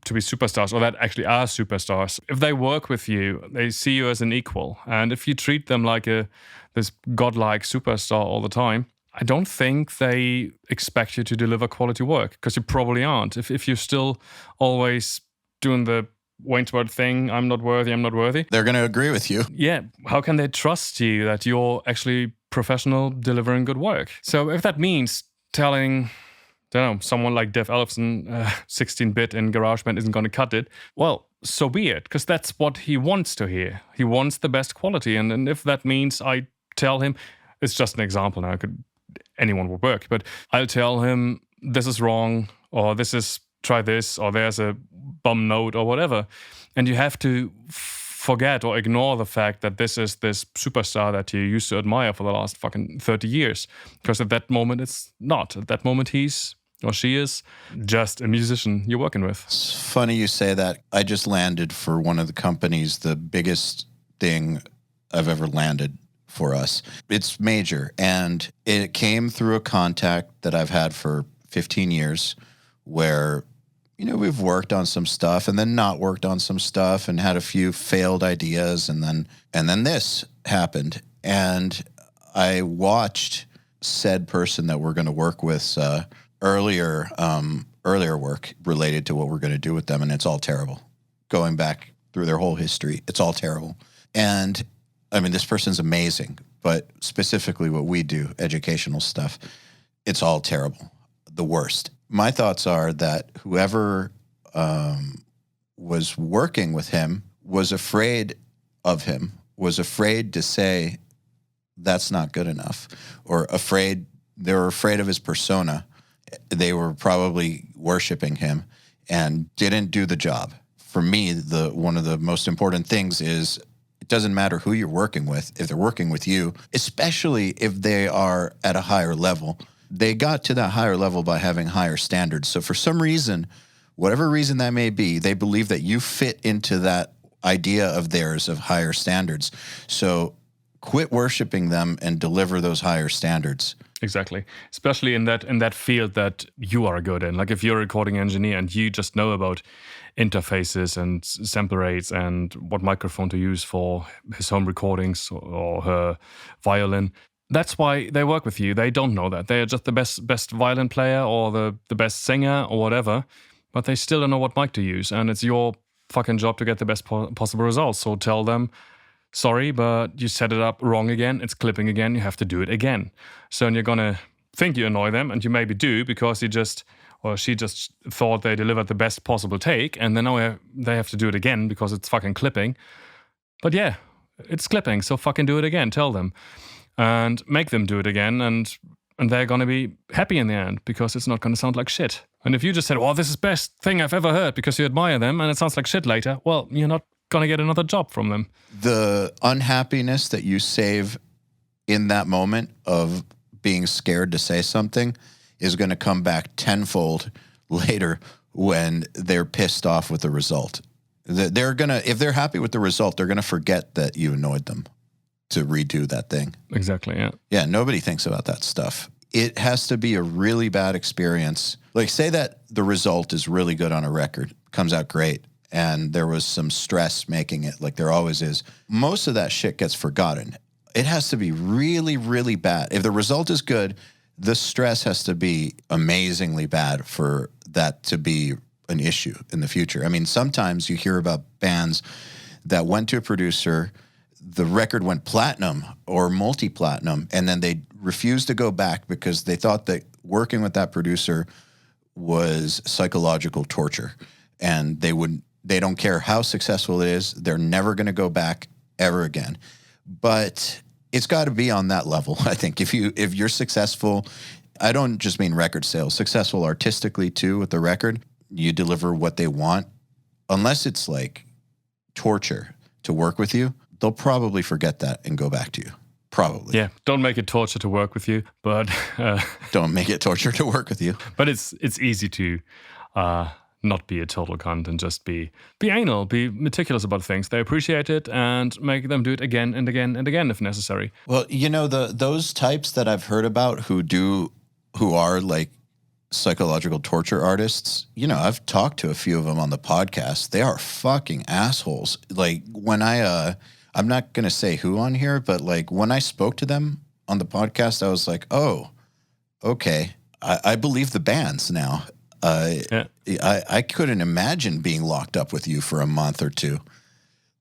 to be superstars or that actually are superstars. If they work with you, they see you as an equal. And if you treat them like this godlike superstar all the time, I don't think they expect you to deliver quality work, because you probably aren't. If you're still always doing the Wainsworth thing, I'm not worthy. They're going to agree with you. Yeah. How can they trust you that you're actually professional delivering good work? So if that means telling, I don't know, someone like Dave Ellefson, 16-bit in GarageBand isn't going to cut it, well, so be it, because that's what he wants to hear. He wants the best quality. And if that means I tell him, it's just an example now, anyone would work, but I'll tell him this is wrong, or try this, or there's a bum note or whatever. And you have to forget or ignore the fact that this is this superstar that you used to admire for the last fucking 30 years. Because at that moment, it's not. At that moment, he's or she is just a musician you're working with. It's funny you say that. I just landed for one of the companies, the biggest thing I've ever landed for us. It's major, and it came through a contact that I've had for 15 years where, we've worked on some stuff and then not worked on some stuff and had a few failed ideas, and then this happened. And I watched said person that we're going to work with earlier work related to what we're going to do with them, and it's all terrible. Going back through their whole history, it's all terrible. And I mean, this person's amazing, but specifically what we do, educational stuff, it's all terrible, the worst. My thoughts are that whoever was working with him was afraid of him, was afraid to say that's not good enough, or they were afraid of his persona. They were probably worshiping him and didn't do the job. For me, one of the most important things is it doesn't matter who you're working with. If they're working with you, especially if they are at a higher level, they got to that higher level by having higher standards. So for some reason, whatever reason that may be, they believe that you fit into that idea of theirs of higher standards. So quit worshiping them and deliver those higher standards. Exactly. Especially in that field that you are good in. Like if you're a recording engineer and you just know about interfaces and sample rates and what microphone to use for his home recordings or her violin, that's why they work with you. They don't know that. They're just the best violin player or the best singer or whatever, but they still don't know what mic to use. And it's your fucking job to get the best possible results. So tell them, sorry, but you set it up wrong again. It's clipping again. You have to do it again. So you're going to think you annoy them, and you maybe do because she just thought they delivered the best possible take, and then now they have to do it again because it's fucking clipping. But yeah, it's clipping, so fucking do it again. Tell them. And make them do it again, and they're going to be happy in the end because it's not going to sound like shit. And if you just said, well, this is the best thing I've ever heard because you admire them and it sounds like shit later, well, you're not going to get another job from them. The unhappiness that you save in that moment of being scared to say something is going to come back tenfold later when they're pissed off with the result. They're going to, if they're happy with the result, they're going to forget that you annoyed them to redo that thing. Exactly, yeah. Yeah, nobody thinks about that stuff. It has to be a really bad experience. Like, say that the result is really good on a record, comes out great, and there was some stress making it, like there always is. Most of that shit gets forgotten. It has to be really, really bad. If the result is good, the stress has to be amazingly bad for that to be an issue in the future. I mean, sometimes you hear about bands that went to a producer, the record went platinum or multi-platinum, and then they refused to go back because they thought that working with that producer was psychological torture. And they don't care how successful it is. They're never going to go back ever again. But it's got to be on that level, I think. If you're successful, I don't just mean record sales, successful artistically too with the record, you deliver what they want. Unless it's like torture to work with you, they'll probably forget that and go back to you. Probably. Yeah, don't make it torture to work with you, but... don't make it torture to work with you. But it's easy to not be a total cunt and just be anal, be meticulous about things. They appreciate it and make them do it again and again and again if necessary. Well, you know, those types that I've heard about who are like psychological torture artists, you know, I've talked to a few of them on the podcast. They are fucking assholes. Like when I'm not going to say who on here, but like when I spoke to them on the podcast, I was like, oh, okay. I believe the bands now. Yeah. I couldn't imagine being locked up with you for a month or two.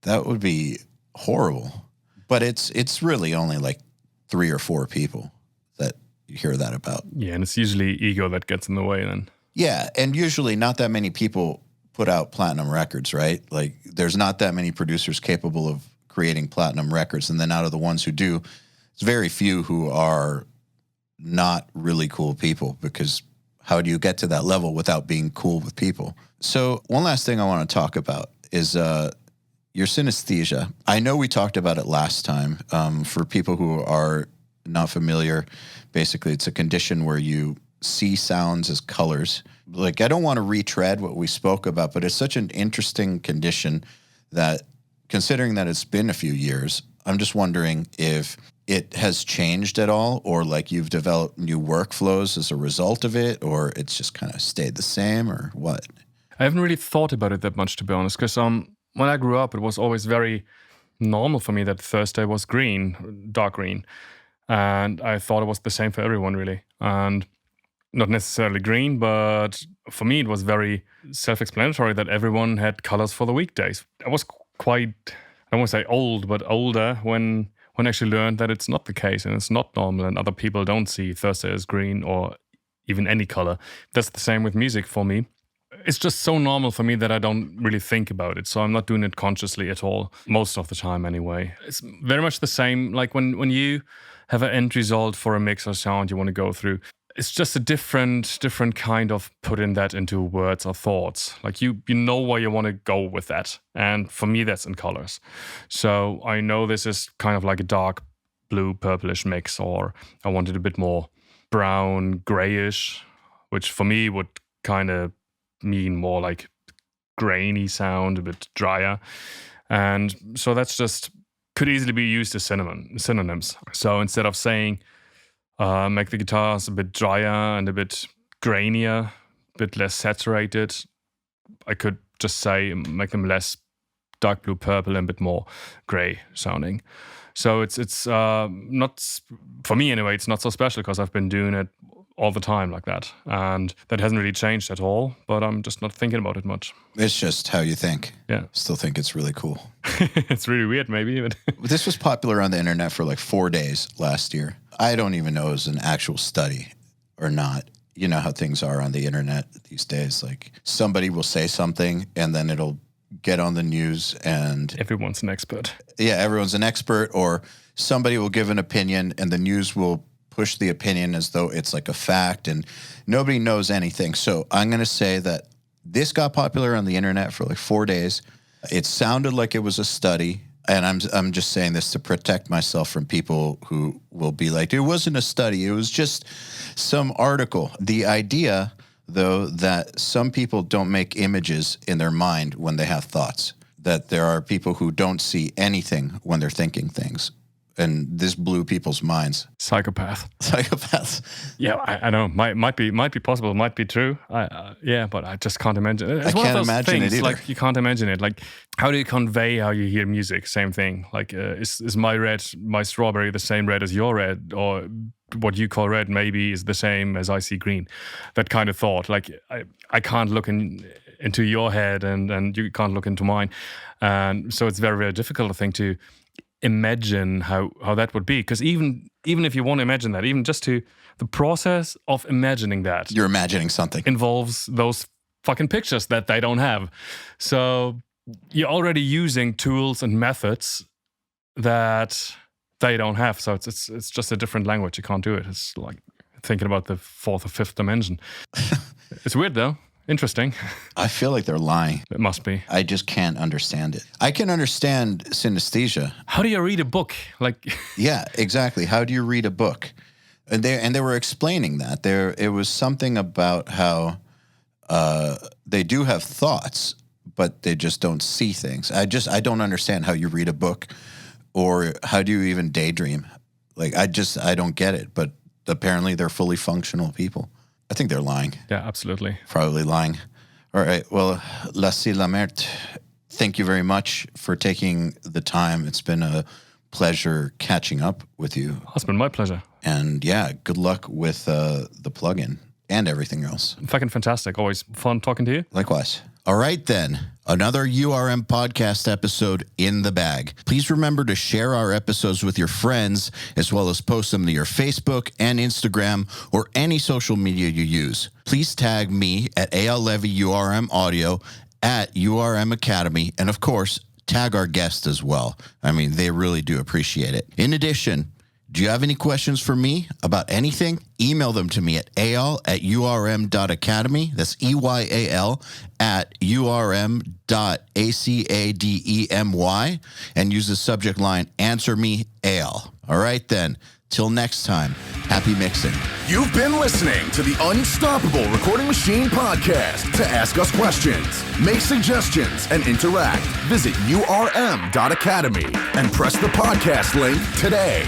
That would be horrible. But it's really only like 3 or 4 people that you hear that about. Yeah, and it's usually ego that gets in the way then. Yeah, and usually not that many people put out platinum records, right? Like there's not that many producers capable of creating platinum records. And then out of the ones who do, it's very few who are not really cool people, because how do you get to that level without being cool with people? So one last thing I want to talk about is your synesthesia. I know we talked about it last time. For people who are not familiar, basically it's a condition where you see sounds as colors. Like, I don't want to retread what we spoke about, but it's such an interesting condition that, considering that it's been a few years, I'm just wondering if it has changed at all, or like you've developed new workflows as a result of it, or it's just kind of stayed the same, or what? I haven't really thought about it that much, to be honest, because when I grew up, it was always very normal for me that Thursday was green, dark green. And I thought it was the same for everyone, really. And not necessarily green, but for me, it was very self-explanatory that everyone had colors for the weekdays. I was quite, I don't want to say old, but older when I actually learned that it's not the case and it's not normal, and other people don't see Thursday as green or even any color. That's the same with music for me. It's just so normal for me that I don't really think about it. So I'm not doing it consciously at all, most of the time anyway. It's very much the same, like when you have an end result for a mix or sound you want to go through. It's just a different kind of putting that into words or thoughts. Like you know where you want to go with that. And for me, that's in colors. So I know this is kind of like a dark blue, purplish mix, or I wanted a bit more brown, grayish, which for me would kind of mean more like grainy sound, a bit drier. And so that's just could easily be used as synonyms. So instead of saying, make the guitars a bit drier and a bit grainier, a bit less saturated, I could just say make them less dark blue, purple, and a bit more gray sounding. So it's not, for me anyway, it's not so special because I've been doing it all the time like that. And that hasn't really changed at all, but I'm just not thinking about it much. It's just how you think. Yeah. Still think it's really cool. It's really weird, maybe. But This was popular on the internet for like 4 days last year. I don't even know it was an actual study or not. You know how things are on the internet these days. Like somebody will say something and then it'll get on the news and everyone's an expert. Yeah, everyone's an expert, or somebody will give an opinion and the news will push the opinion as though it's like a fact and nobody knows anything. So I'm going to say that this got popular on the internet for like 4 days. It sounded like it was a study, and I'm just saying this to protect myself from people who will be like, it wasn't a study, it was just some article. The idea, though, that some people don't make images in their mind when they have thoughts, that there are people who don't see anything when they're thinking things. And this blew people's minds. Psychopaths. Yeah, I know. Might be possible. Might be true. Yeah, but I just can't imagine. It's I one can't of those imagine things, it either. like you can't imagine it. Like, how do you convey how you hear music? Same thing. Like, is my strawberry the same red as your red, or what you call red maybe is the same as I see green? That kind of thought. Like, I can't look into your head, and you can't look into mine, and so it's very, very difficult, I think, to imagine how that would be, because even if you want to imagine that, even just to the process of imagining that, you're imagining something, involves those fucking pictures that they don't have. So you're already using tools and methods that they don't have. So it's just a different language. You can't do it. It's like thinking about the fourth or fifth dimension. It's weird though. Interesting. I feel like they're lying. It must be. I just can't understand it. I can understand synesthesia. How do you read a book? Like, yeah, exactly. How do you read a book? And they were explaining that. It was something about how they do have thoughts, but they just don't see things. I don't understand how you read a book, or how do you even daydream? Like, I don't get it. But apparently they're fully functional people. I think they're lying. Yeah, absolutely. Probably lying. All right. Well, Lasse Lammert, thank you very much for taking the time. It's been a pleasure catching up with you. It's been my pleasure. And yeah, good luck with the plugin and everything else. Fucking fantastic. Always fun talking to you. Likewise. All right, then. Another URM podcast episode in the bag. Please remember to share our episodes with your friends, as well as post them to your Facebook and Instagram or any social media you use. Please tag me at EYAL Levy URM Audio at URM Academy, and of course, tag our guests as well. I mean, they really do appreciate it. In addition, do you have any questions for me about anything? Email them to me at eyal@urm.academy. That's EYAL @urm.academy, and use the subject line, Answer Me, EYAL. All right, then. Till next time, happy mixing. You've been listening to the Unstoppable Recording Machine podcast. To ask us questions, make suggestions, and interact, visit urm.academy and press the podcast link today.